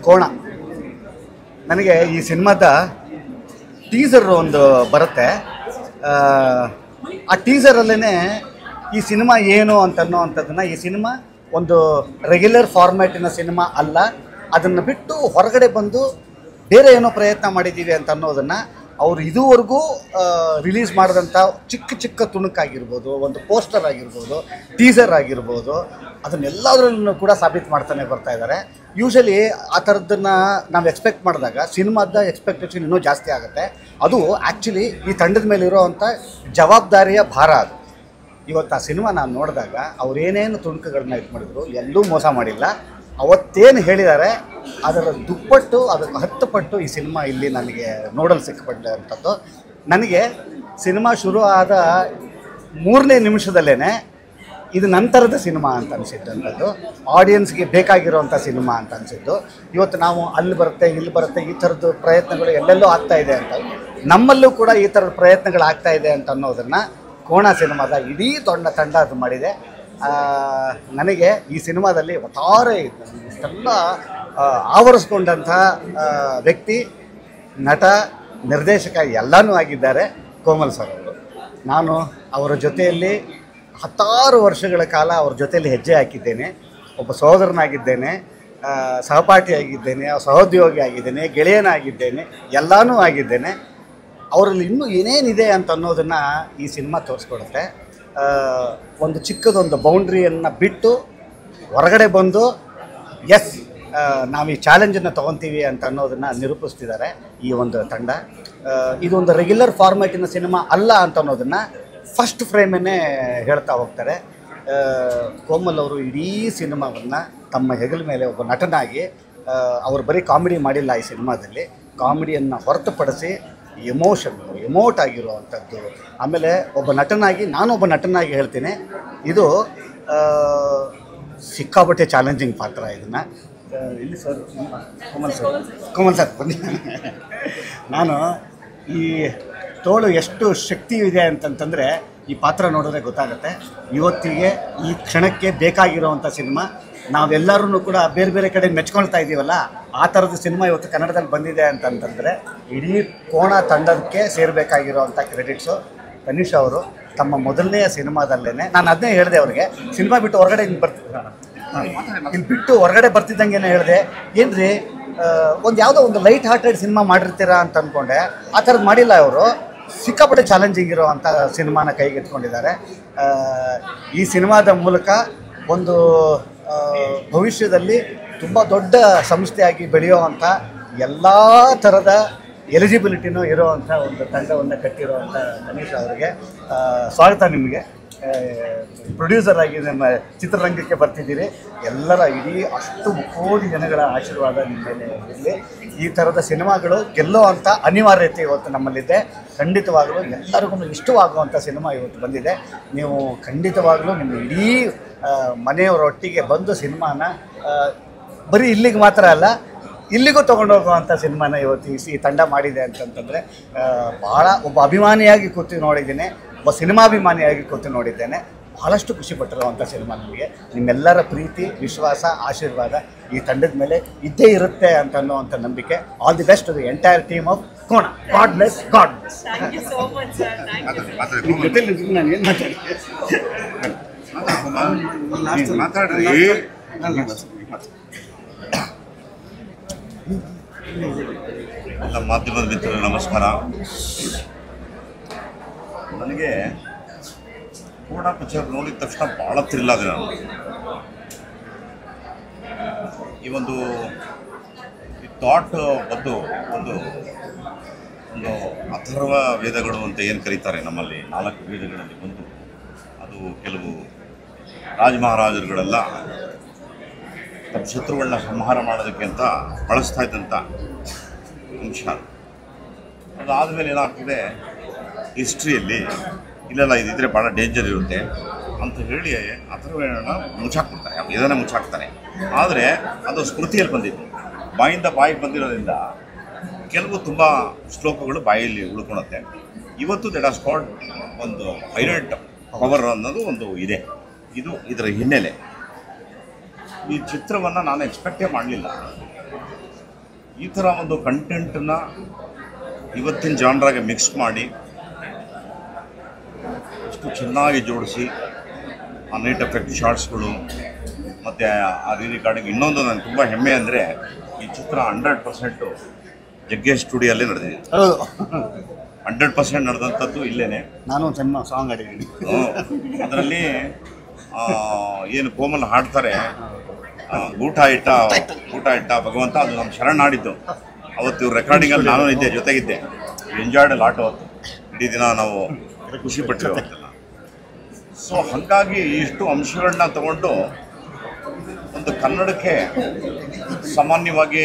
ಕೋಣ. ನನಗೆ ಈ ಸಿನಿಮಾದ ಟೀಸರ್ ಒಂದು ಬರುತ್ತೆ. ಆ ಟೀಸರಲ್ಲೇ ಈ ಸಿನಿಮಾ ಏನು ಅಂತನ್ನೋ ಅಂಥದ್ದನ್ನು, ಈ ಸಿನಿಮಾ ಒಂದು ರೆಗ್ಯುಲರ್ ಫಾರ್ಮ್ಯಾಟಿನ ಸಿನಿಮಾ ಅಲ್ಲ, ಅದನ್ನು ಬಿಟ್ಟು ಹೊರಗಡೆ ಬಂದು ಬೇರೆ ಏನೋ ಪ್ರಯತ್ನ ಮಾಡಿದ್ದೀವಿ ಅಂತ ಅನ್ನೋದನ್ನು ಅವರು ಇದುವರೆಗೂ ರಿಲೀಸ್ ಮಾಡಿದಂಥ ಚಿಕ್ಕ ಚಿಕ್ಕ ತುಣುಕಾಗಿರ್ಬೋದು, ಒಂದು ಪೋಸ್ಟರ್ ಆಗಿರ್ಬೋದು, ಟೀಸರ್ ಆಗಿರ್ಬೋದು, ಅದನ್ನೆಲ್ಲದರಲ್ಲೂ ಕೂಡ ಸಾಬೀತು ಮಾಡ್ತಾನೆ ಬರ್ತಾ ಇದ್ದಾರೆ. ಯೂಶಲಿ ಆ ಥರದ್ದನ್ನು ನಾವು ಎಕ್ಸ್ಪೆಕ್ಟ್ ಮಾಡಿದಾಗ ಸಿನಿಮಾದ ಎಕ್ಸ್ಪೆಕ್ಟೇಷನ್ ಇನ್ನೂ ಜಾಸ್ತಿ ಆಗುತ್ತೆ. ಅದು ಆ್ಯಕ್ಚುಲಿ ಈ ತಂಡದ ಮೇಲೆ ಇರೋವಂಥ ಜವಾಬ್ದಾರಿಯ ಭಾರ ಅದು. ಇವತ್ತು ಆ ಸಿನಿಮಾ ನಾನು ನೋಡಿದಾಗ ಅವರೇನೇನು ತುಣುಕುಗಳನ್ನ ಇದು ಮಾಡಿದ್ರು, ಎಲ್ಲೂ ಮೋಸ ಮಾಡಿಲ್ಲ. ಅವತ್ತೇನು ಹೇಳಿದ್ದಾರೆ ಅದರ ದುಪ್ಪಟ್ಟು, ಅದಕ್ಕೆ 10 ಪಟ್ಟು ಈ ಸಿನಿಮಾ ಇಲ್ಲಿ ನನಗೆ ನೋಡಲು ಸಿಕ್ಕಪಟ್ಟಂಥದ್ದು. ನನಗೆ ಸಿನಿಮಾ ಶುರು ಆದ 3ನೇ ನಿಮಿಷದಲ್ಲೇ ಇದು ನಂತರದ ಸಿನಿಮಾ ಅಂತ ಅನಿಸಿದ್ದಂಥದ್ದು, ಆಡಿಯನ್ಸ್ಗೆ ಬೇಕಾಗಿರೋವಂಥ ಸಿನಿಮಾ ಅಂತ ಅನಿಸಿದ್ದು. ಇವತ್ತು ನಾವು ಅಲ್ಲಿ ಬರುತ್ತೆ ಇಲ್ಲಿ ಬರುತ್ತೆ ಈ ಥರದ್ದು ಪ್ರಯತ್ನಗಳು ಎಲ್ಲೆಲ್ಲೋ ಆಗ್ತಾಯಿದೆ ಅಂತ, ನಮ್ಮಲ್ಲೂ ಕೂಡ ಈ ಥರದ ಪ್ರಯತ್ನಗಳು ಆಗ್ತಾಯಿದೆ ಅಂತ ಅನ್ನೋದನ್ನು ಕೋಣ ಸಿನಿಮಾದ ಇಡೀ ತಂಡ ಅದು ಮಾಡಿದೆ. ನನಗೆ ಈ ಸಿನಿಮಾದಲ್ಲಿ ಒಟ್ಟಾರೆ ಇಷ್ಟೆಲ್ಲ ಆವರಿಸ್ಕೊಂಡಂಥ ವ್ಯಕ್ತಿ, ನಟ, ನಿರ್ದೇಶಕ ಎಲ್ಲನೂ ಆಗಿದ್ದಾರೆ ಕೋಮಲ್ ಸರ್ ಅವರು. ನಾನು ಅವರ ಜೊತೆಯಲ್ಲಿ 10 ವರ್ಷಗಳ ಕಾಲ ಅವ್ರ ಜೊತೆಯಲ್ಲಿ ಹೆಜ್ಜೆ ಹಾಕಿದ್ದೇನೆ. ಒಬ್ಬ ಸಹೋದರನಾಗಿದ್ದೇನೆ, ಸಹಪಾಠಿಯಾಗಿದ್ದೇನೆ, ಸಹೋದ್ಯೋಗಿ ಆಗಿದ್ದೇನೆ, ಗೆಳೆಯನಾಗಿದ್ದೇನೆ, ಎಲ್ಲನೂ ಆಗಿದ್ದೇನೆ. ಅವರಲ್ಲಿ ಇನ್ನೂ ಏನೇನಿದೆ ಅಂತ ಅನ್ನೋದನ್ನು ಈ ಸಿನಿಮಾ ತೋರಿಸ್ಕೊಡುತ್ತೆ. ಒಂದು ಚಿಕ್ಕದೊಂದು ಬೌಂಡ್ರಿಯನ್ನು ಬಿಟ್ಟು ಹೊರಗಡೆ ಬಂದು ಎಸ್ ನಾವು ಈ ಚಾಲೆಂಜನ್ನು ತೊಗೊತೀವಿ ಅಂತ ಅನ್ನೋದನ್ನು ನಿರೂಪಿಸ್ತಿದ್ದಾರೆ ಈ ಒಂದು ತಂಡ. ಇದೊಂದು ರೆಗ್ಯುಲರ್ ಫಾರ್ಮ್ಯಾಟಿನ ಸಿನಿಮಾ ಅಲ್ಲ ಅಂತ ಅನ್ನೋದನ್ನು ಫಸ್ಟ್ ಫ್ರೇಮನ್ನೇ ಹೇಳ್ತಾ ಹೋಗ್ತಾರೆ. ಕೋಮಲ್ ಅವರು ಇಡೀ ಸಿನಿಮಾವನ್ನು ತಮ್ಮ ಹೆಗಲ ಮೇಲೆ ಒಬ್ಬ ನಟನಾಗಿ, ಅವರು ಬರೀ ಕಾಮಿಡಿ ಮಾಡಿಲ್ಲ ಈ ಸಿನಿಮಾದಲ್ಲಿ, ಕಾಮಿಡಿಯನ್ನು ಹೊರತುಪಡಿಸಿ ಎಮೋಟ್ ಆಗಿರುವಂಥದ್ದು. ಆಮೇಲೆ ಒಬ್ಬ ನಟನಾಗಿ, ನಾನೊಬ್ಬ ನಟನಾಗಿ ಹೇಳ್ತೀನಿ, ಇದು ಸಿಕ್ಕಾಪಟ್ಟೆ ಚಾಲೆಂಜಿಂಗ್ ಪಾತ್ರ. ಇದನ್ನು ಇಲ್ಲಿ ಸರ್ ಕೋಮಲ್ ಸರ್ ಬನ್ನಿ. ನಾನು ಈ ತೋಳು ಎಷ್ಟು ಶಕ್ತಿ ಇದೆ ಅಂತಂತಂದರೆ ಈ ಪಾತ್ರ ನೋಡಿದ್ರೆ ಗೊತ್ತಾಗುತ್ತೆ. ಇವತ್ತಿಗೆ ಈ ಕ್ಷಣಕ್ಕೆ ಬೇಕಾಗಿರೋವಂಥ ಸಿನಿಮಾ. ನಾವೆಲ್ಲರೂ ಕೂಡ ಬೇರೆ ಬೇರೆ ಕಡೆ ಮೆಚ್ಕೊಳ್ತಾ ಇದ್ದೀವಲ್ಲ, ಆ ಥರದ ಸಿನಿಮಾ ಇವತ್ತು ಕನ್ನಡದಲ್ಲಿ ಬಂದಿದೆ ಅಂತಂತಂದರೆ ಇಡೀ ಕೋಣ ತಂಡಕ್ಕೆ ಸೇರಬೇಕಾಗಿರೋವಂಥ ಕ್ರೆಡಿಟ್ಸು ತನಿಷ್ ಅವರು. ತಮ್ಮ ಮೊದಲನೆಯ ಸಿನಿಮಾದಲ್ಲೇ ನಾನು ಅದನ್ನೇ ಹೇಳಿದೆ ಅವ್ರಿಗೆ, ಸಿನಿಮಾ ಬಿಟ್ಟು ಹೊರಗಡೆ ಇಲ್ಲಿ ಬಿಟ್ಟು ಹೊರಗಡೆ ಬರ್ತಿದ್ದಂಗೆ ಹೇಳಿದೆ, ಏನು ರೀ ಒಂದು ಯಾವುದೋ ಒಂದು ಲೈಟ್ ಹಾರ್ಟೆಡ್ ಸಿನಿಮಾ ಮಾಡಿರ್ತೀರಾ ಅಂತ ಅಂದ್ಕೊಂಡೆ. ಆ ಥರದ್ದು ಮಾಡಿಲ್ಲ ಅವರು. ಸಿಕ್ಕಾಪಟ್ಟೆ ಚಾಲೆಂಜಿಂಗ್ ಇರೋವಂಥ ಸಿನಿಮಾನ ಕೈಗೆತ್ಕೊಂಡಿದ್ದಾರೆ. ಈ ಸಿನಿಮಾದ ಮೂಲಕ ಒಂದು ಭವಿಷ್ಯದಲ್ಲಿ ತುಂಬ ದೊಡ್ಡ ಸಂಸ್ಥೆಯಾಗಿ ಬೆಳೆಯುವಂಥ ಎಲ್ಲ ಥರದ ಎಲಿಜಿಬಿಲಿಟಿನೂ ಇರೋವಂಥ ಒಂದು ತಂಡವನ್ನು ಕಟ್ಟಿರುವಂಥ ತನಿಷ್ ಅವರಿಗೆ ಸ್ವಾಗತ. ನಿಮಗೆ ಪ್ರೊಡ್ಯೂಸರ್ ಆಗಿ ನಮ್ಮ ಚಿತ್ರರಂಗಕ್ಕೆ ಬರ್ತಿದ್ದೀರಿ. ಎಲ್ಲರ ಇಡೀ ಅಷ್ಟು ಕೋಟಿ ಜನಗಳ ಆಶೀರ್ವಾದ ನಿಮ್ಮ ಮೇಲೆ ಇರಲಿ. ಈ ಥರದ ಸಿನಿಮಾಗಳು ಗೆಲ್ಲೋ ಅಂಥ ಅನಿವಾರ್ಯತೆ ಇವತ್ತು ನಮ್ಮಲ್ಲಿದೆ. ಖಂಡಿತವಾಗಲೂ ಎಲ್ಲರಿಗೂ ಇಷ್ಟವಾಗುವಂಥ ಸಿನಿಮಾ ಇವತ್ತು ಬಂದಿದೆ. ನೀವು ಖಂಡಿತವಾಗಲೂ ನಿಮ್ಮ ಇಡೀ ಮನೆಯವರೊಟ್ಟಿಗೆ ಬಂದು ಸಿನಿಮಾನ ಬರೀ ಇಲ್ಲಿಗೆ ಮಾತ್ರ ಅಲ್ಲ, ಇಲ್ಲಿಗೂ ತೊಗೊಂಡೋಗುವಂಥ ಸಿನಿಮಾನ ಇವತ್ತು ಈ ತಂಡ ಮಾಡಿದೆ ಅಂತಂತಂದರೆ ಭಾಳ ಒಬ್ಬ ಅಭಿಮಾನಿಯಾಗಿ ಕೂತು ನೋಡಿದ್ದೇನೆ, ಒಬ್ಬ ಸಿನಿಮಾಭಿಮಾನಿಯಾಗಿ ಕೂತು ನೋಡಿದ್ದೇನೆ. ಭಾಳಷ್ಟು ಖುಷಿಪಟ್ಟಿರುವಂಥ ಸಿನಿಮಾ ನಮಗೆ. ನಿಮ್ಮೆಲ್ಲರ ಪ್ರೀತಿ, ವಿಶ್ವಾಸ, ಆಶೀರ್ವಾದ ಈ ತಂಡದ ಮೇಲೆ ಇದ್ದೇ ಇರುತ್ತೆ ಅಂತ ಅನ್ನೋವಂಥ ನಂಬಿಕೆ. All the best to the entire team of Kona. God bless, God bless. Thank you so much sir. Thank you. ನಾನು ಏನು ಮಾತಾಡ್ರಿ. ಎಲ್ಲ ಮಾಧ್ಯಮದ ಮಿತ್ರರು ನಮಸ್ಕಾರ. ನನಗೆ ಕೋಣ ಪಿಕ್ಚರ್ ನೋಡಿದ ತಕ್ಷಣ ಭಾಳ ಥ್ರಿಲ್ ಆಗಿದೆ. ನಾನು ಈ ಒಂದು ಥಾಟ್ ಬಂದು ಒಂದು ಒಂದು ಅಥರ್ವ ವೇದಗಳು ಅಂತ ಏನು ಕರೀತಾರೆ ನಮ್ಮಲ್ಲಿ, 4 ವೇದಗಳಲ್ಲಿ ಬಂದು ಅದು ಕೆಲವು ಮಹಾರಾಜರುಗಳೆಲ್ಲ ತಮ್ಮ ಶತ್ರುಗಳನ್ನ ಸಂಹಾರ ಮಾಡೋದಕ್ಕೆ ಅಂತ ಬಳಸ್ತಾ ಇದ್ದಂಥ ಅಂಶ. ಅದಾದಮೇಲೆ ಏನಾಗ್ತದೆ ಹಿಸ್ಟ್ರಿಯಲ್ಲಿ, ಇಲ್ಲೆಲ್ಲ ಇದಿದ್ರೆ ಭಾಳ ಡೇಂಜರ್ ಇರುತ್ತೆ ಅಂತ ಹೇಳಿ ಅಥರ್ವವೇದನ ಮುಚ್ಚಾಕ್ಬಿಡ್ತಾರೆ, ಇದನ್ನೇ ಮುಚ್ಚಾಕ್ತಾರೆ. ಆದರೆ ಅದು ಸ್ಮೃತಿಯಲ್ಲಿ ಬಂದಿತ್ತು, ಬಾಯಿಂದ ಬಾಯಿಗೆ ಬಂದಿರೋದ್ರಿಂದ ಕೆಲವು ತುಂಬ ಶ್ಲೋಕಗಳು ಬಾಯಲ್ಲಿ ಉಳ್ಕೊಳುತ್ತೆ. ಇವತ್ತು ದಟ್ ಆಸ್ ಕಾಲ್ಡ್ ಒಂದು ಪೈರೇಟ್ ಪವರ್ ಅನ್ನೋದು ಒಂದು ಇದೆ. ಇದರ ಹಿನ್ನೆಲೆ. ಈ ಚಿತ್ರವನ್ನು ನಾನು ಎಕ್ಸ್ಪೆಕ್ಟೇ ಮಾಡಲಿಲ್ಲ. ಈ ಥರ ಒಂದು ಕಂಟೆಂಟನ್ನ ಇವತ್ತಿನ ಜಾನ್ರಾಗೆ ಮಿಕ್ಸ್ ಮಾಡಿ ಅಷ್ಟು ಚೆನ್ನಾಗಿ ಜೋಡಿಸಿ ಆ ನೈಟ್ ಎಫೆಕ್ಟ್ ಶಾರ್ಟ್ಸ್ಗಳು ಮತ್ತು ಆ ರಿಕಾರ್ಡಿಂಗ್. ಇನ್ನೊಂದು ನನಗೆ ತುಂಬ ಹೆಮ್ಮೆ ಅಂದರೆ ಈ ಚಿತ್ರ 100% ಜಗ್ಗೇಶ್ ಸ್ಟುಡಿಯೋಲ್ಲೇ ನಡೆದಿದೆ. 100% ನಡೆದಂಥದ್ದು ಇಲ್ಲೇ. ನಾನು ಒಂದು ಸಣ್ಣ ಸಾಂಗ್ ಆಡಿದ್ದೀನಿ ಅದರಲ್ಲಿ. ಏನು ಕೋಮಲ್ ಹಾಡ್ತಾರೆ, ಊಟ ಇಟ್ಟ ಭಗವಂತ, ಅದು ನಮ್ಮ ಶರಣ್ ಹಾಡಿದ್ದು. ಅವತ್ತು ಇವ್ರು ರೆಕಾರ್ಡಿಂಗಲ್ಲಿ ನಾನು ಇದ್ದೆ, ಜೊತೆಗಿದ್ದೆ. ಎಂಜಾಯ್ಡ್ ಲಾಟ್ ಅವತ್ತು, ಇಡೀ ದಿನ ನಾವು ಖುಷಿ ಪಟ್ಟಿರೋ ಅವತ್ತೆಲ್ಲ. ಸೊ ಹಾಗಾಗಿ ಇಷ್ಟು ಅಂಶಗಳನ್ನ ತಗೊಂಡು ಒಂದು ಕನ್ನಡಕ್ಕೆ ಸಾಮಾನ್ಯವಾಗಿ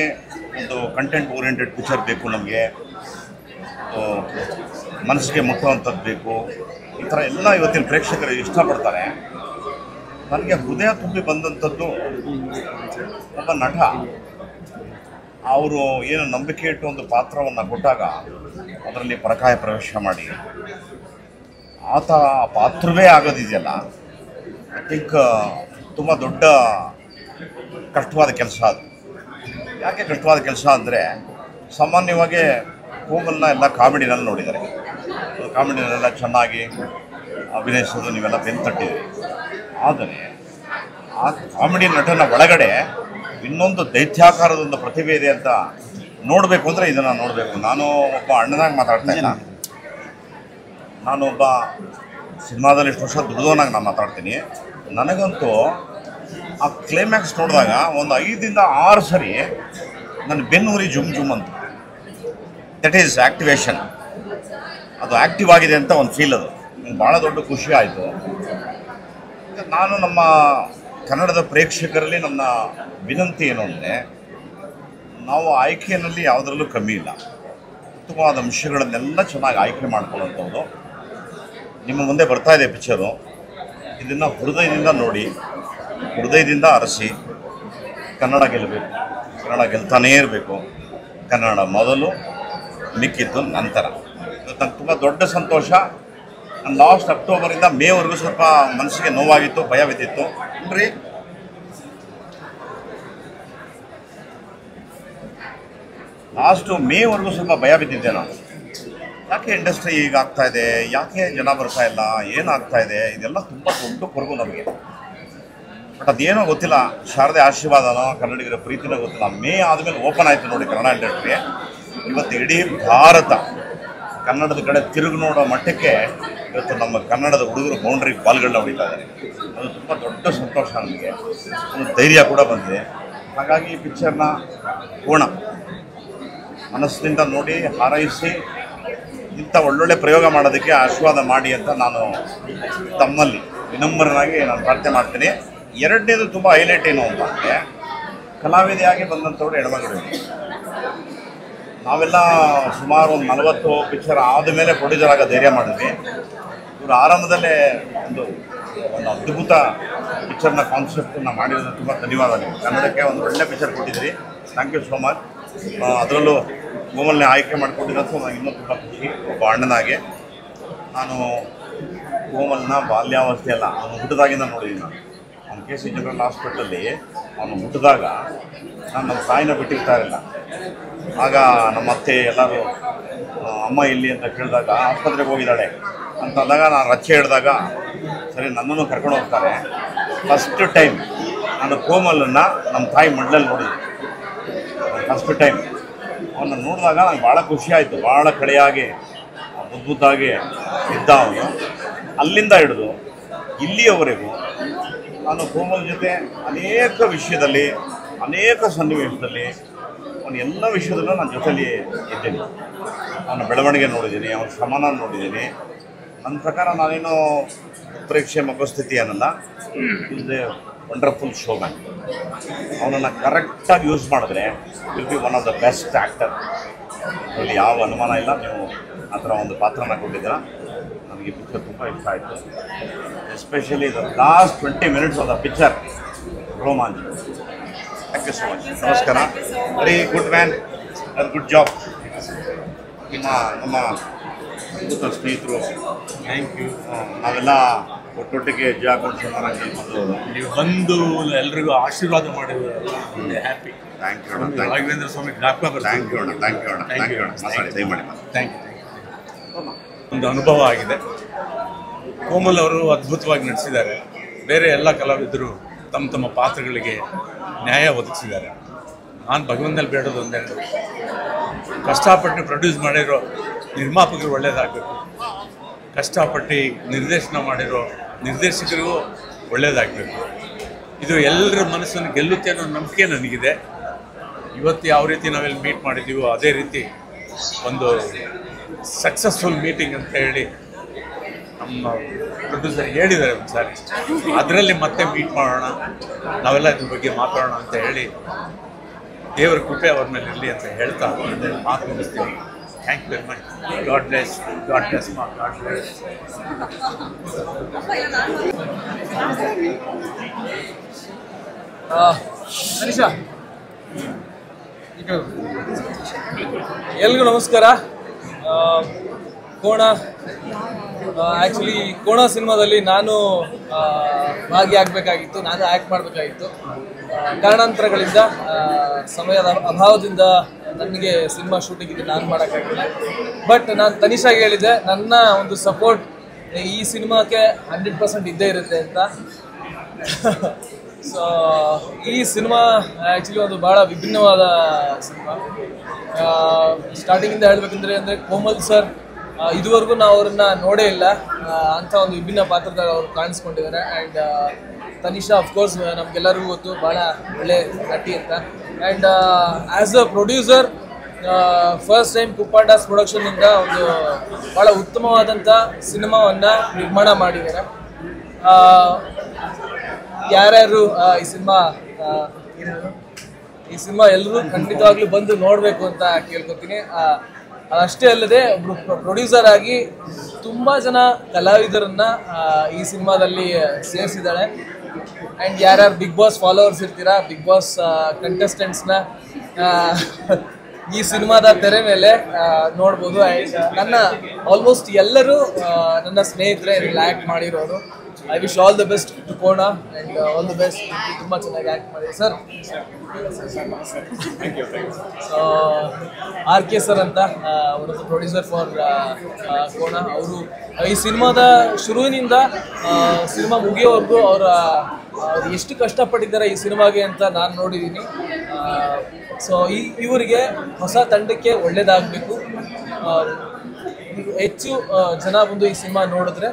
ಒಂದು ಕಂಟೆಂಟ್ ಓರಿಯೆಂಟೆಡ್ ಪಿಕ್ಚರ್ ಬೇಕು, ನಮಗೆ ಮನಸ್ಸಿಗೆ ಮುಟ್ಟುವಂಥದ್ದು ಬೇಕು. ಈ ಥರ ಎಲ್ಲ ಇವತ್ತಿನ ಪ್ರೇಕ್ಷಕರು ಇಷ್ಟಪಡ್ತಾರೆ. ನನಗೆ ಹೃದಯ ತುಂಬಿ ಬಂದಂಥದ್ದು ಒಬ್ಬ ನಟ. ಅವರು ಏನು ನಂಬಿಕೆ ಇಟ್ಟು ಒಂದು ಪಾತ್ರವನ್ನು ಕೊಟ್ಟಾಗ ಅದರಲ್ಲಿ ಪರಕಾಯ ಪ್ರವೇಶ ಮಾಡಿ ಆತ ಪಾತ್ರವೇ ಆಗೋದಿದೆಯಲ್ಲ, ಐ ಥಿಂಕ್ ತುಂಬ ದೊಡ್ಡ ಕಷ್ಟವಾದ ಕೆಲಸ ಅದು. ಯಾಕೆ ಕಷ್ಟವಾದ ಕೆಲಸ ಅಂದರೆ, ಸಾಮಾನ್ಯವಾಗಿ ಕೋಮಲ್ನ ಎಲ್ಲ ಕಾಮಿಡಿನಲ್ಲಿ ನೋಡಿದ್ದಾರೆ. ಕಾಮಿಡಿನಲ್ಲೆಲ್ಲ ಚೆನ್ನಾಗಿ ಅಭಿನಯಿಸೋದು ನೀವೆಲ್ಲ ಬೆನ್ನು ತಟ್ಟಿದ್ದೀರಿ. ಆದರೆ ಆ ಕಾಮಿಡಿ ನಟನ ಒಳಗಡೆ ಇನ್ನೊಂದು ದೈತ್ಯಾಕಾರದೊಂದು ಪ್ರತಿಭೆ ಇದೆ ಅಂತ ನೋಡಬೇಕು ಅಂದರೆ ಇದನ್ನು ನೋಡಬೇಕು. ನಾನು ಒಬ್ಬ ಅಣ್ಣನಾಗಿ ಮಾತಾಡ್ತಾ ಇಲ್ಲ, ನಾನು ಒಬ್ಬ ಸಿನಿಮಾದಲ್ಲಿ ಎಷ್ಟು ವರ್ಷ ದುಡಿದೋನಾಗಿ ನಾನು ಮಾತಾಡ್ತೀನಿ. ನನಗಂತೂ ಆ ಕ್ಲೈಮ್ಯಾಕ್ಸ್ ನೋಡಿದಾಗ ಒಂದು 5ರಿಂದ 6 ಸರಿ ನನ್ನ ಬೆನ್ನೂರಿ ಜುಮ್ ಅಂತ. That is activation. ಅದು ಆ್ಯಕ್ಟಿವ್ ಆಗಿದೆ ಅಂತ ಒಂದು ಫೀಲ್. ಅದು ನನಗೆ ಭಾಳ ದೊಡ್ಡ ಖುಷಿ ಆಯಿತು. ನಾನು ನಮ್ಮ ಕನ್ನಡದ ಪ್ರೇಕ್ಷಕರಲ್ಲಿ ನನ್ನ ವಿನಂತಿ ಏನು ಅಂದರೆ, ನಾವು ಆಯ್ಕೆಯಲ್ಲಿ ಯಾವುದರಲ್ಲೂ ಕಮ್ಮಿ ಇಲ್ಲ. ಉತ್ತಮವಾದ ಅಂಶಗಳನ್ನೆಲ್ಲ ಚೆನ್ನಾಗಿ ಆಯ್ಕೆ ಮಾಡ್ಕೊಳ್ಳೋಂಥದ್ದು. ನಿಮ್ಮ ಮುಂದೆ ಬರ್ತಾ ಇದೆ ಪಿಕ್ಚರು. ಇದನ್ನು ಹೃದಯದಿಂದ ನೋಡಿ, ಹೃದಯದಿಂದ ಅರಸಿ. ಕನ್ನಡ ಗೆಲ್ಲಬೇಕು, ಕನ್ನಡ ಗೆಲ್ತಾನೇ ಇರಬೇಕು. ಕನ್ನಡ ಮೊದಲು, ಮಿಕ್ಕಿದ್ದು ನಂತರ. ನನಗೆ ತುಂಬ ದೊಡ್ಡ ಸಂತೋಷ. ಲಾಸ್ಟ್ ಅಕ್ಟೋಬರಿಂದ ಮೇವರೆಗೂ ಸ್ವಲ್ಪ ಮನಸ್ಸಿಗೆ ನೋವಾಗಿತ್ತು, ಭಯ ಬಿದ್ದಿತ್ತು. ನೋಡ್ರಿ, ಲಾಸ್ಟು ಮೇವರೆಗೂ ಸ್ವಲ್ಪ ಭಯ ಬಿದ್ದಿದ್ದೆ ನಾನು. ಯಾಕೆ ಇಂಡಸ್ಟ್ರಿ ಈಗ ಆಗ್ತಾ ಇದೆ, ಯಾಕೆ ಜನ ಬರ್ತಾ ಇಲ್ಲ, ಏನಾಗ್ತಾ ಇದೆ, ಇದೆಲ್ಲ ತುಂಬ ದೊಡ್ಡ ಕೊರಗು ನಮಗೆ. ಬಟ್ ಅದೇನೋ ಗೊತ್ತಿಲ್ಲ, ಶಾರದೆ ಆಶೀರ್ವಾದನೋ ಕನ್ನಡಿಗರ ಪ್ರೀತಿನೋ ಗೊತ್ತಿಲ್ಲ. ಮೇ ಆದಮೇಲೆ ಓಪನ್ ಆಯಿತು ನೋಡಿ ಕನ್ನಡ ಇಂಡಸ್ಟ್ರಿ. ಇವತ್ತು ಇಡೀ ಭಾರತ ಕನ್ನಡದ ಕಡೆ ತಿರುಗಿ ನೋಡೋ ಮಟ್ಟಕ್ಕೆ ಇವತ್ತು ನಮ್ಮ ಕನ್ನಡದ ಹುಡುಗರು ಬೌಂಡ್ರಿ ಬಾಲ್ಗಳನ್ನ ಹೊಡಿತಾ ಇದ್ದಾರೆ. ಅದು ತುಂಬ ದೊಡ್ಡ ಸಂತೋಷ ನನಗೆ. ಒಂದು ಧೈರ್ಯ ಕೂಡ ಬಂದಿದೆ. ಹಾಗಾಗಿ ಈ ಪಿಕ್ಚರ್ನ ಪೂರ್ಣ ಮನಸ್ಸಿನಿಂದ ನೋಡಿ, ಹಾರೈಸಿ ಇಂಥ ಒಳ್ಳೊಳ್ಳೆ ಪ್ರಯೋಗ ಮಾಡೋದಕ್ಕೆ ಆಶೀರ್ವಾದ ಮಾಡಿ ಅಂತ ನಾನು ತಮ್ಮಲ್ಲಿ ವಿನಮ್ರನಾಗಿ ನಾನು ಪ್ರಾರ್ಥನೆ ಮಾಡ್ತೀನಿ. ಎರಡನೇದು ತುಂಬ ಹೈಲೈಟ್ ಏನು ಅಂತ ಅಂದರೆ, ಕಲಾವಿದೆಯಾಗಿ ಬಂದಂಥವ್ರು ಹೆಣ್ಮಗಳು. ನಾವೆಲ್ಲ ಸುಮಾರು ಒಂದು 40 ಪಿಕ್ಚರ್ ಆದಮೇಲೆ ಪ್ರೊಡ್ಯೂಸರ್ ಆಗೋ ಧೈರ್ಯ ಮಾಡಿದ್ವಿ. ಇವರು ಆರಂಭದಲ್ಲೇ ಒಂದು ಅದ್ಭುತ ಪಿಕ್ಚರ್ನ ಕಾನ್ಸೆಪ್ಟನ್ನು ಮಾಡಿರೋದು ತುಂಬ ಧನ್ಯವಾದ. ನೀವು ಕನ್ನಡಕ್ಕೆ ಒಂದು ಒಳ್ಳೆ ಪಿಕ್ಚರ್ ಕೊಟ್ಟಿದ್ದೀರಿ. Thank you so much. ಅದರಲ್ಲೂ ಕೋಮಲ್ನೇ ಆಯ್ಕೆ ಮಾಡಿಕೊಂಡಿರೋದು ನನಗೆ ಇನ್ನೂ ತುಂಬ ಖುಷಿ. ಒಬ್ಬ ಅಣ್ಣನಾಗೆ ನಾನು ಕೋಮಲ್ನ ಬಾಲ್ಯಾವಸ್ಥೆಯಲ್ಲ, ಅವನು ಹುಟ್ಟಿದಾಗಿಂದ ನೋಡಿದ್ದೀನಿ. ನಾನು ಅವ್ನು KC ಜನರಲ್ ಹಾಸ್ಪಿಟಲಲ್ಲಿ ಅವನು ಹುಟ್ಟಿದಾಗ ನಾನು ನಮ್ಮ ತಾಯಿನ ಬಿಟ್ಟಿರ್ತಾ ಇರಲಿಲ್ಲ. ಆಗ ನಮ್ಮ ಅತ್ತೆ ಎಲ್ಲರೂ ಅಮ್ಮ ಇಲ್ಲಿ ಅಂತ ಕೇಳಿದಾಗ ಆಸ್ಪತ್ರೆಗೆ ಹೋಗಿದ್ದಾಳೆ ಅಂತ ಅಂದಾಗ ನಾನು ರಚ್ಚೆ ಹಿಡಿದಾಗ ಸರಿ ನನ್ನನ್ನು ಕರ್ಕೊಂಡು ಹೋಗ್ತಾರೆ. ಫಸ್ಟ್ ಟೈಮ್ ನಾನು ಕೋಮಲನ್ನು ನಮ್ಮ ತಾಯಿ ಮಡ್ಲಲ್ಲಿ ನೋಡಿದ್ದೆ. ಫಸ್ಟ್ ಟೈಮ್ ಅವನ್ನ ನೋಡಿದಾಗ ನಂಗೆ ಭಾಳ ಖುಷಿ ಆಯಿತು. ಭಾಳ ಕಡೆಯಾಗಿ ಅದ್ಭುತವಾಗಿ ಇದ್ದ ಅವನು. ಅಲ್ಲಿಂದ ಹಿಡಿದು ಇಲ್ಲಿಯವರೆಗೂ ನಾನು ಕೋಮಲ್ ಜೊತೆ ಅನೇಕ ವಿಷಯದಲ್ಲಿ, ಅನೇಕ ಸನ್ನಿವೇಶದಲ್ಲಿ, ಅವನ ಎಲ್ಲ ವಿಷಯದಲ್ಲೂ ನನ್ನ ಜೊತೆಲಿ ಇದ್ದೀನಿ. ಅವನ ಬೆಳವಣಿಗೆ ನೋಡಿದ್ದೀನಿ, ಅವನ ಶ್ರಮನ ನೋಡಿದ್ದೀನಿ. ನನ್ನ ಪ್ರಕಾರ ನಾನೇನು ಪರೀಕ್ಷೆ ಮಗುಸ್ಥಿತಿ ಅನ್ನಲ್ಲ. Is A wonderful show man. ಅವನನ್ನು ಕರೆಕ್ಟಾಗಿ ಯೂಸ್ ಮಾಡಿದ್ರೆ will be one of the best actor. ಇಲ್ಲಿ ಯಾವ ಅನುಮಾನ ಇಲ್ಲ. ನೀವು ಆ ಥರ ಒಂದು ಪಾತ್ರನ ಕೊಟ್ಟಿದ್ದೀರ. ನನಗೆ ಈ ಪಿಕ್ಚರ್ ತುಂಬ ಇಷ್ಟ ಆಯಿತು. Especially the last 20 minutes of the picture ರೋಮಾಂಚ. Thank you so much. ನಮಸ್ಕಾರ. Very good man, good job. ನಮ್ಮ ಅದ್ಭುತ ಸ್ನೇಹಿತರು, ಥ್ಯಾಂಕ್ ಯು. ನಾವೆಲ್ಲ ಒಟ್ಟೊಟ್ಟಿಗೆ ಹೆಜ್ಜೆ ಹಾಕೊಂಡು ಸಂಹಾರ ಗೆಲ್ಬೋದು. ನೀವು ಬಂದು ಎಲ್ರಿಗೂ ಆಶೀರ್ವಾದ ಮಾಡಿರೋದಲ್ಲ ಹ್ಯಾಪಿ. ಥ್ಯಾಂಕ್ ಯು ಅಣ್ಣ, ರಾಘವೇಂದ್ರ ಸ್ವಾಮಿ ಜ್ಞಾಪಕ ಥ್ಯಾಂಕ್ ಯು ಅಣ್ಣ, ಥ್ಯಾಂಕ್ ಯು ಅಣ್ಣ, ಥ್ಯಾಂಕ್ ಯು ಅಣ್ಣ. ಮಾತಾಡಿ ದಯಮಾಡಿ. Thank you. ಒಂದು ಅನುಭವ ಆಗಿದೆ. ಕೋಮಲ್ ಅವರು ಅದ್ಭುತವಾಗಿ ನಡೆಸಿದ್ದಾರೆ. ಬೇರೆ ಎಲ್ಲ ಕಲಾವಿದರು ತಮ್ಮ ತಮ್ಮ ಪಾತ್ರಗಳಿಗೆ ನ್ಯಾಯ ಒದಗಿಸಿದ್ದಾರೆ. ನಾನು ಭಗವಂತನಲ್ಲಿ ಬೇಡೋದು ಒಂದೆರಡು, ಕಷ್ಟಪಟ್ಟು ಪ್ರೊಡ್ಯೂಸ್ ಮಾಡಿರೋ ನಿರ್ಮಾಪಕರು ಒಳ್ಳೇದಾಗಬೇಕು, ಕಷ್ಟಪಟ್ಟು ನಿರ್ದೇಶನ ಮಾಡಿರೋ ನಿರ್ದೇಶಕರಿಗೂ ಒಳ್ಳೇದಾಗಬೇಕು. ಇದು ಎಲ್ಲರ ಮನಸ್ಸನ್ನು ಗೆಲ್ಲುತ್ತೆ ಅನ್ನೋ ನಂಬಿಕೆ ನನಗಿದೆ. ಇವತ್ತು ಯಾವ ರೀತಿ ನಾವೆಲ್ಲಿ ಮೀಟ್ ಮಾಡಿದ್ದೀವೋ ಅದೇ ರೀತಿ ಒಂದು ಸಕ್ಸಸ್ಫುಲ್ ಮೀಟಿಂಗ್ ಅಂತ ಹೇಳಿ ನಮ್ಮ ಪ್ರೊಡ್ಯೂಸರ್ ಹೇಳಿದ್ದಾರೆ ಒಂದು ಸಾರಿ. ಅದರಲ್ಲಿ ಮತ್ತೆ ಮೀಟ್ ಮಾಡೋಣ, ನಾವೆಲ್ಲ ಇದ್ರ ಬಗ್ಗೆ ಮಾತಾಡೋಣ ಅಂತ ಹೇಳಿ ದೇವರ ಕೃಪೆ ಅವ್ರ ಮೇಲೆ ಇರಲಿ ಅಂತ ಹೇಳ್ತಾ ಮಾತು ಮುಗಿಸ್ತೀನಿ. Thank you very much. God bless, God bless ಮಾ, ಗಾಡ್ ಬ್ಲೆಸ್. ಮನೀಷಾ, ಎಲ್ರಿಗೂ ನಮಸ್ಕಾರ. ಕೋಣ ಆ್ಯಕ್ಚುಲಿ ಕೋಣ ಸಿನಿಮಾದಲ್ಲಿ ನಾನು ಭಾಗಿಯಾಗಬೇಕಾಗಿತ್ತು, ನಾನು ಆ್ಯಕ್ಟ್ ಮಾಡಬೇಕಾಗಿತ್ತು. ಕಾರಣಾಂತರಗಳಿಂದ ಸಮಯದ ಅಭಾವದಿಂದ ನನಗೆ ಸಿನಿಮಾ ಶೂಟಿಂಗ್ ನಾನು ಮಾಡೋಕ್ಕಾಗಿಲ್ಲ. ಬಟ್ ನಾನು ತನಿಷಾಗೆ ಹೇಳಿದ್ದೆ, ನನ್ನ ಒಂದು ಸಪೋರ್ಟ್ ಈ ಸಿನಿಮಾಕ್ಕೆ 100% ಇದ್ದೇ ಇರುತ್ತೆ ಅಂತ. ಸೊ ಈ ಸಿನಿಮಾ ಆ್ಯಕ್ಚುಲಿ ಒಂದು ಭಾಳ ವಿಭಿನ್ನವಾದ ಸಿನಿಮಾ. ಸ್ಟಾರ್ಟಿಂಗಿಂದ ಹೇಳಬೇಕಂದ್ರೆ ಕೋಮಲ್ ಸರ್ ಇದುವರೆಗೂ ನಾವು ಅವ್ರನ್ನ ನೋಡೇ ಇಲ್ಲ, ಅಂಥ ಒಂದು ವಿಭಿನ್ನ ಪಾತ್ರದಾಗ ಅವ್ರು ಕಾಣಿಸ್ಕೊಂಡಿದ್ದಾರೆ. ಆ್ಯಂಡ್ ತನಿಷಾ ಅಫ್ಕೋರ್ಸ್ ನಮಗೆಲ್ಲರಿಗೂ ಗೊತ್ತು, ಭಾಳ ಒಳ್ಳೆ ನಟಿ ಅಂತ. And as a producer first time Kuppandas ಪ್ರೊಡಕ್ಷನ್ನಿಂದ ಒಂದು ಭಾಳ ಉತ್ತಮವಾದಂಥ ಸಿನಿಮಾವನ್ನು ನಿರ್ಮಾಣ ಮಾಡಿದ್ದಾರೆ. ಯಾರ್ಯಾರು ಈ ಸಿನಿಮಾ ಎಲ್ಲರೂ ಖಂಡಿತವಾಗ್ಲೂ ಬಂದು ನೋಡಬೇಕು ಅಂತ ಕೇಳ್ಕೊತೀನಿ. ಅಷ್ಟೇ ಅಲ್ಲದೆ ಒಬ್ರು ಪ್ರೊಡ್ಯೂಸರ್ ಆಗಿ ತುಂಬ ಜನ ಕಲಾವಿದರನ್ನ ಈ ಸಿನಿಮಾದಲ್ಲಿ ಸೇರಿಸಿದ್ದಾಳೆ. ಆ್ಯಂಡ್ ಯಾರ್ಯಾರು ಬಿಗ್ ಬಾಸ್ ಫಾಲೋವರ್ಸ್ ಇರ್ತೀರಾ, ಬಿಗ್ ಬಾಸ್ ಕಂಟೆಸ್ಟೆಂಟ್ಸ್ನ ಈ ಸಿನಿಮಾದ ತೆರೆ ಮೇಲೆ ನೋಡ್ಬೋದು. ಆ್ಯಂಡ್ ನನ್ನ ಆಲ್ಮೋಸ್ಟ್ ಎಲ್ಲರೂ ನನ್ನ ಸ್ನೇಹಿತರೆ ಆ್ಯಕ್ಟ್ ಮಾಡಿರೋರು. I wish all the best to Kona and all the best. ತುಂಬ ಚೆನ್ನಾಗಿ ಆ್ಯಕ್ಟ್ ಮಾಡಿದೆ ಸರ್. ಸೊ RK ಸರ್ ಅಂತ ಅವರು ಪ್ರೊಡ್ಯೂಸರ್ ಫಾರ್ ಕೋಣ, ಅವರು ಈ ಸಿನಿಮಾದ ಶುರುವಿನಿಂದ ಸಿನಿಮಾ ಮುಗಿಯೋವರೆಗೂ ಅವ್ರು ಎಷ್ಟು ಕಷ್ಟಪಟ್ಟಿದ್ದಾರೆ ಈ ಸಿನಿಮಾಗೆ ಅಂತ ನಾನು ನೋಡಿದ್ದೀನಿ. ಸೊ ಇವರಿಗೆ ಹೊಸ ತಂಡಕ್ಕೆ ಒಳ್ಳೇದಾಗಬೇಕು, ಹೆಚ್ಚು ಜನ ಬಂದು ಈ ಸಿನಿಮಾ ನೋಡಿದ್ರೆ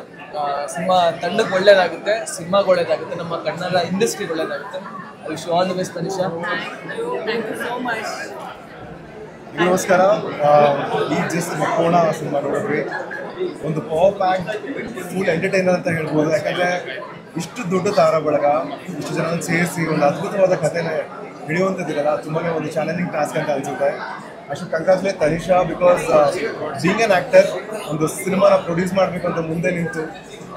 ಸಿನಿಮಾ ತಂಡಕ್ಕೆ ಒಳ್ಳೇದಾಗುತ್ತೆ, ಸಿನಿಮಾಗೆ ಒಳ್ಳೇದಾಗುತ್ತೆ, ನಮ್ಮ ಕನ್ನಡ ಇಂಡಸ್ಟ್ರಿಗೆ ಒಳ್ಳೇದಾಗುತ್ತೆ. I wish all the best Tanisha. Thank you so much. ನಮಸ್ಕಾರ. ಈಗ ಜಸ್ಟ್ ಕೋಣ ಸಿನಿಮಾ ನೋಡಿದ್ವಿ. ಒಂದು ಪವರ್ ಪ್ಯಾಕ್ ಫುಲ್ ಎಂಟರ್ಟೈನರ್ ಅಂತ ಹೇಳ್ಬೋದು. ಯಾಕಂದರೆ ಇಷ್ಟು ದೊಡ್ಡ ತಾರಾ ಬಳಗ, ಇಷ್ಟು ಜನ ಸೇರಿಸಿ ಒಂದು ಅದ್ಭುತವಾದ ಕಥೆನ ಹಿಡಿಯುವಂಥದ್ದಿರಲ್ಲ, ತುಂಬಾ ಒಂದು ಚಾಲೆಂಜಿಂಗ್ ಟಾಸ್ಕ್ ಅಂತ ಅನಿಸುತ್ತೆ. I should congratulate Tanisha because being an actor, ಒಂದು ಸಿನಿಮಾನ ಪ್ರೊಡ್ಯೂಸ್ ಮಾಡಬೇಕು ಅಂತ ಮುಂದೆ ನಿಂತು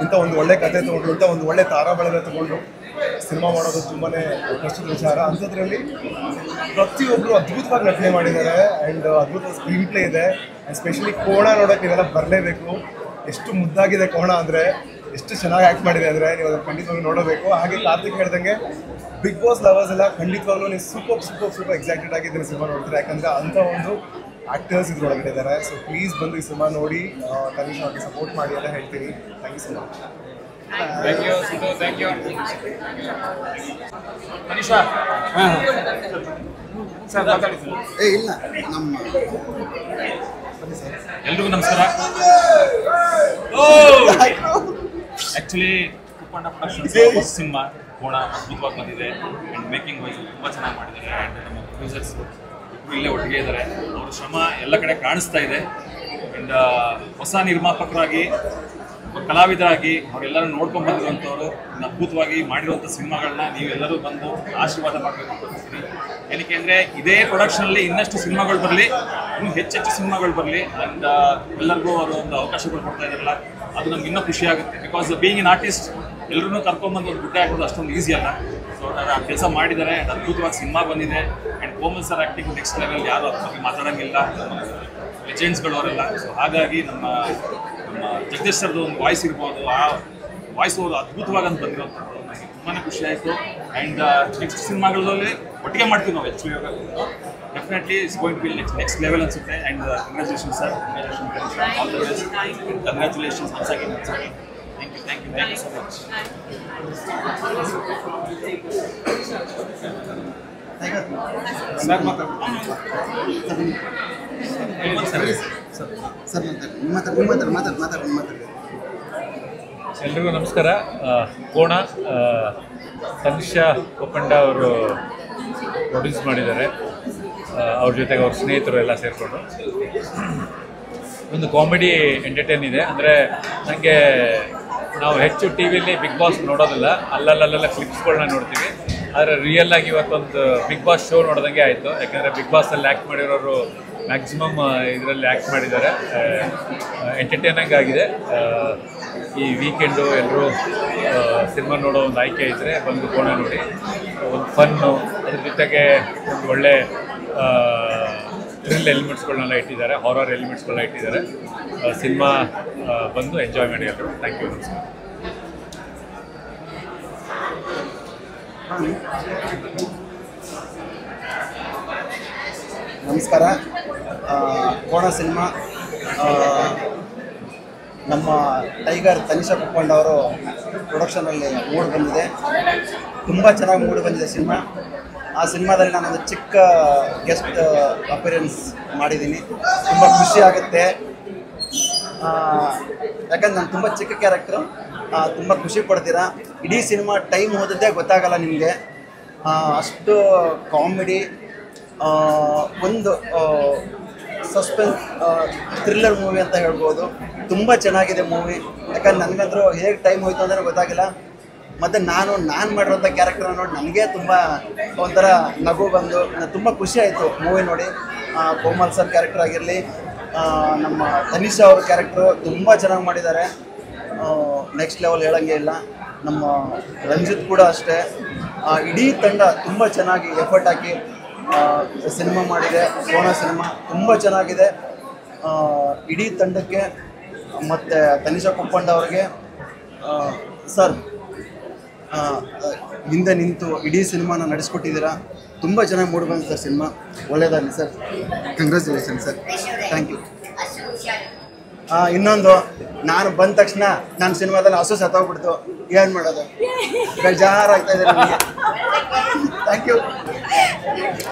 ಇಂಥ ಒಂದು ಒಳ್ಳೆ ಕಥೆ ತೊಗೊಂಡು, ಇಂಥ ಒಂದು ಒಳ್ಳೆ ತಾರಾ ಬಳಗ ತೊಗೊಂಡು ಸಿನಿಮಾ ಮಾಡೋದು ತುಂಬಾ ಕಷ್ಟದ ವಿಚಾರ. ಅಂಥದ್ರಲ್ಲಿ ಪ್ರತಿಯೊಬ್ಬರು ಅದ್ಭುತವಾಗಿ ನಟನೆ ಮಾಡಿದ್ದಾರೆ ಆ್ಯಂಡ್ ಅದ್ಭುತವಾದ ಸ್ಕ್ರೀನ್ ಪ್ಲೇ ಇದೆ. ಆ್ಯಂಡ್ ಸ್ಪೆಷಲಿ ಕೋಣ ನೋಡೋಕ್ಕೆ ನೀವೆಲ್ಲ ಬರಲೇಬೇಕು. ಎಷ್ಟು ಮುದ್ದಾಗಿದೆ ಕೋಣ ಅಂದರೆ, ಎಷ್ಟು ಚೆನ್ನಾಗಿ ಆ್ಯಕ್ಟ್ ಮಾಡಿದೆ ಅಂದರೆ ನೀವು ಅದನ್ನು ಖಂಡಿತವಾಗಿ ನೋಡಬೇಕು. ಹಾಗೆ ಕಾರ್ತಿಕ್ ಹೇಳ್ದಂಗೆ ಬಿಗ್ ಬಾಸ್ ಲವರ್ಸ್ ಎಲ್ಲ ಖಂಡಿತವಾಗ್ಲೂ ನೀವು ಸೂಪರ್ ಎಕ್ಸೈಟೆಡ್ ಆಗಿದ್ದೀನಿ ಸಿನಿಮಾ ನೋಡ್ತೀರಾ. ಯಾಕಂದರೆ ಅಂಥ ಒಂದು ಆ್ಯಕ್ಟರ್ಸ್ ಇದ್ರೊಳಗಡೆ ಇದ್ದಾರೆ. ಸೊ ಪ್ಲೀಸ್ ಬಂದು ಈ ಸಿನಿಮಾ ನೋಡಿ ತನಿಷಾ ಅವ್ರಿಗೆ ಸಪೋರ್ಟ್ ಮಾಡಿ ಅಂತ ಹೇಳ್ತೀನಿ. Thank you so much. Thank you Tanisha. ಇಲ್ಲ ನಮ್ಮ ಎಲ್ರಿಗೂ ನಮಸ್ಕಾರ. ಆ್ಯಕ್ಚುಲಿ ಕುಪ್ಪಣ್ಣ ಪ್ರೊಡಕ್ಷನ್ಸ್ ಸಿನಿಮಾ ಕೋಣ ಅದ್ಭುತವಾಗಿ ಬಂದಿದೆ. ಆ್ಯಂಡ್ ಮೇಕಿಂಗ್ ವೈಸ್ ತುಂಬ ಚೆನ್ನಾಗಿ ಮಾಡಿದ್ದಾರೆ. ಆ್ಯಂಡ್ ನಮ್ಮ ಪ್ರೊಡ್ಯೂಸರ್ಸ್ ಇಬ್ಬರು ಇಲ್ಲೇ ಒಟ್ಟಿಗೆ ಇದ್ದಾರೆ. ಅವ್ರ ಶ್ರಮ ಎಲ್ಲ ಕಡೆ ಕಾಣಿಸ್ತಾ ಇದೆ. ಆ್ಯಂಡ್ ಹೊಸ ನಿರ್ಮಾಪಕರಾಗಿ ಕಲಾವಿದರಾಗಿ ಅವರೆಲ್ಲರೂ ನೋಡ್ಕೊಂಡು ಬಂದಿರುವಂಥವ್ರು ಅದ್ಭುತವಾಗಿ ಮಾಡಿರುವಂಥ ಸಿನಿಮಾಗಳನ್ನ ನೀವೆಲ್ಲರೂ ಬಂದು ಆಶೀರ್ವಾದ ಮಾಡಬೇಕು ಅಂತ ಹೇಳ್ತೀನಿ. ಏನಕ್ಕೆ ಅಂದರೆ ಇದೇ ಪ್ರೊಡಕ್ಷನಲ್ಲಿ ಇನ್ನಷ್ಟು ಸಿನಿಮಾಗಳು ಬರಲಿ, ಇನ್ನೂ ಹೆಚ್ಚೆಚ್ಚು ಸಿನಿಮಾಗಳು ಬರಲಿ. ಆ್ಯಂಡ್ ಎಲ್ಲರಿಗೂ ಅವರು ಒಂದು ಅವಕಾಶಗಳು ಕೊಡ್ತಾ ಇದ್ದಾರಲ್ಲ, ಅದು ನಮ್ಗೆ ಇನ್ನೂ ಖುಷಿ ಆಗುತ್ತೆ. ಬಿಕಾಸ್ ಬೀಯಿಂಗ್ ಇನ್ ಆರ್ಟಿಸ್ಟ್ ಎಲ್ಲರೂ ಕರ್ಕೊಂಡ್ಬಂದು ಒಂದು ಗುಡ್ಡೆ ಹಾಕೋದು ಅಷ್ಟೊಂದು ಈಸಿ ಅಲ್ಲ. ಸೊ ಆ ಕೆಲಸ ಮಾಡಿದ್ದಾರೆ. ಆ್ಯಂಡ್ ಅದ್ಭುತವಾಗಿ ಸಿನಿಮಾ ಬಂದಿದೆ. And Komal sir acting next level, ಯಾರು ಅದ್ರ ಬಗ್ಗೆ ಮಾತಾಡೋಂಗಿಲ್ಲ, ಲೆಜೆಂಡ್ಸ್ಗಳು ಅವರೆಲ್ಲ. ಸೊ ಹಾಗಾಗಿ ನಮ್ಮ ಜಗದೀಶ್ ಸರ್ದು ಒಂದು ವಾಯ್ಸ್ ಇರ್ಬೋದು, ಆ ವಾಯ್ಸ್ ಓವರ್ ಅದ್ಭುತವಾಗಿ ಅಂತ ಬಂದಿರೋಂಥದ್ದು ನನಗೆ ತುಂಬಾ ಖುಷಿ ಆಯಿತು. ಆ್ಯಂಡ್ ನೆಕ್ಸ್ಟ್ ಸಿನಿಮಾಗಳಲ್ಲಿ ಒಟ್ಟಿಗೆ ಮಾಡ್ತೀವಿ ನಾವು definitely it's going to be next level ಅನ್ಸುತ್ತೆ. And congratulation sir, all the best, congratulations once again. Thank you so much. Sir ಎಲ್ರಿಗೂ ನಮಸ್ಕಾರ. ಕೋಣ ತನಿಷಾ ಕೊಪ್ಪಂಡ ಅವರು ಪ್ರೊಡ್ಯೂಸ್ ಮಾಡಿದ್ದಾರೆ. ಅವ್ರ ಜೊತೆಗೆ ಅವ್ರ ಸ್ನೇಹಿತರು ಎಲ್ಲ ಸೇರಿಕೊಂಡು ಒಂದು ಕಾಮಿಡಿ ಎಂಟರ್ಟೈನ್ ಇದೆ. ಅಂದರೆ ನನಗೆ ನಾವು ಹೆಚ್ಚು ಟಿ ವಿಲಿ ಬಿಗ್ ಬಾಸ್ ನೋಡೋದಿಲ್ಲ, ಅಲ್ಲಲ್ಲೆಲ್ಲ ಕ್ಲಿಪ್ಸ್ಗಳನ್ನ ನೋಡ್ತೀವಿ. ಆದರೆ ರಿಯಲ್ ಆಗಿ ಇವತ್ತೊಂದು ಬಿಗ್ ಬಾಸ್ ಶೋ ನೋಡ್ದಂಗೆ ಆಯಿತು. ಯಾಕೆಂದರೆ ಬಿಗ್ ಬಾಸಲ್ಲಿ ಆ್ಯಕ್ಟ್ ಮಾಡಿರೋರು ಮ್ಯಾಕ್ಸಿಮಮ್ ಇದರಲ್ಲಿ ಆ್ಯಕ್ಟ್ ಮಾಡಿದ್ದಾರೆ. ಎಂಟರ್ಟೈನಿಂಗ್ ಆಗಿದೆ. ಈ ವೀಕೆಂಡು ಎಲ್ಲರೂ ಸಿನಿಮಾ ನೋಡೋ ಒಂದು ಆಯ್ಕೆ ಇದ್ದರೆ ಬಂದು ಕೋಣ ನೋಡಿ. ಒಂದು ಫನ್ನು, ಅದ್ರ ಜೊತೆಗೆ ಒಂದು ಒಳ್ಳೆ ಥ್ರಿಲ್ ಎಲಿಮೆಂಟ್ಸ್ಗಳನ್ನೆಲ್ಲ ಇಟ್ಟಿದ್ದಾರೆ, ಹಾರರ್ ಎಲಿಮೆಂಟ್ಸ್ಗಳನ್ನ ಇಟ್ಟಿದ್ದಾರೆ. ಸಿನಿಮಾ ಬಂದು ಎಂಜಾಯ್ ಮಾಡಿ ಎಲ್ಲರೂ. Thank you. ನಮಸ್ಕಾರ. ಕೋಣ ಸಿನಿಮಾ ನಮ್ಮ ಟೈಗರ್ ತನಿಷಾ ಕೊಪ್ಪಂಡ ಅವರು ಪ್ರೊಡಕ್ಷನಲ್ಲಿ ಮೂಡಿ ಬಂದಿದೆ. ತುಂಬ ಚೆನ್ನಾಗಿ ಮೂಡಿ ಬಂದಿದೆ ಸಿನಿಮಾ. ಆ ಸಿನಿಮಾದಲ್ಲಿ ನಾನೊಂದು ಚಿಕ್ಕ ಗೆಸ್ಟ್ ಅಪಿಯರೆನ್ಸ್ ಮಾಡಿದ್ದೀನಿ. ತುಂಬ ಖುಷಿ ಆಗುತ್ತೆ. ಯಾಕಂದ್ರೆ ನಾನು ತುಂಬ ಚಿಕ್ಕ ಕ್ಯಾರೆಕ್ಟ್ರು, ತುಂಬ ಖುಷಿ ಪಡ್ತೀರಾ. ಇಡೀ ಸಿನಿಮಾ ಟೈಮ್ ಹೋದದ್ದೇ ಗೊತ್ತಾಗಲ್ಲ ನಿಮಗೆ. ಅಷ್ಟು ಕಾಮಿಡಿ, ಒಂದು ಸಸ್ಪೆನ್ಸ್ ಥ್ರಿಲ್ಲರ್ ಮೂವಿ ಅಂತ ಹೇಳ್ಬೋದು. ತುಂಬ ಚೆನ್ನಾಗಿದೆ ಮೂವಿ. ಯಾಕಂದ್ರೆ ನನಗಂದ್ರೂ ಹೇಗೆ ಟೈಮ್ ಹೋಯ್ತು ಅಂದರೆ ಗೊತ್ತಾಗಿಲ್ಲ. ಮತ್ತು ನಾನು ಮಾಡಿರೋಂಥ ಕ್ಯಾರೆಕ್ಟರ್ನ ನೋಡಿ ನನಗೆ ತುಂಬ ಒಂಥರ ನಗು ಬಂದು ತುಂಬ ಖುಷಿ ಆಯಿತು ಮೂವಿ ನೋಡಿ. ಕೋಮಲ್ ಸರ್ ಕ್ಯಾರೆಕ್ಟರ್ ಆಗಿರಲಿ, ನಮ್ಮ ತನಿಷಾ ಅವ್ರ ಕ್ಯಾರೆಕ್ಟ್ರು ತುಂಬ ಚೆನ್ನಾಗಿ ಮಾಡಿದ್ದಾರೆ. ನೆಕ್ಸ್ಟ್ ಲೆವೆಲ್ ಹೇಳೋಂಗೆ ಇಲ್ಲ. ನಮ್ಮ ರಂಜಿತ್ ಕೂಡ ಅಷ್ಟೇ. ಇಡೀ ತಂಡ ತುಂಬ ಚೆನ್ನಾಗಿ ಎಫರ್ಟ್ ಹಾಕಿ ಸಿನಿಮಾ ಮಾಡಿದೆ. ಕೋಣ ಸಿನಿಮಾ ತುಂಬ ಚೆನ್ನಾಗಿದೆ. ಇಡೀ ತಂಡಕ್ಕೆ ಮತ್ತು ತನಿಷಾ ಕೊಪ್ಪಂಡ ಅವ್ರಿಗೆ ಸರ್ ಹಿಂದೆ ನಿಂತು ಇಡೀ ಸಿನಿಮಾನ ನಡೆಸ್ಕೊಟ್ಟಿದ್ದೀರಾ. ತುಂಬ ಚೆನ್ನಾಗಿ ಮೂಡಿ ಬಂದಿದೆ ಸರ್ ಸಿನಿಮಾ. ಒಳ್ಳೆಯದಾಗಲಿ sir. Congratulation sir. Thank you. ಇನ್ನೊಂದು, ನಾನು ಬಂದ ತಕ್ಷಣ ನಾನು ಸಿನಿಮಾದಲ್ಲಿ ಹಸು ಸತ್ತೋಗ್ಬಿಡ್ತು. ಏನು ಮಾಡೋದು, ಬೇಜಾರಾಗ್ತಾ ಇದೆ ನನಗೆ. Thank you.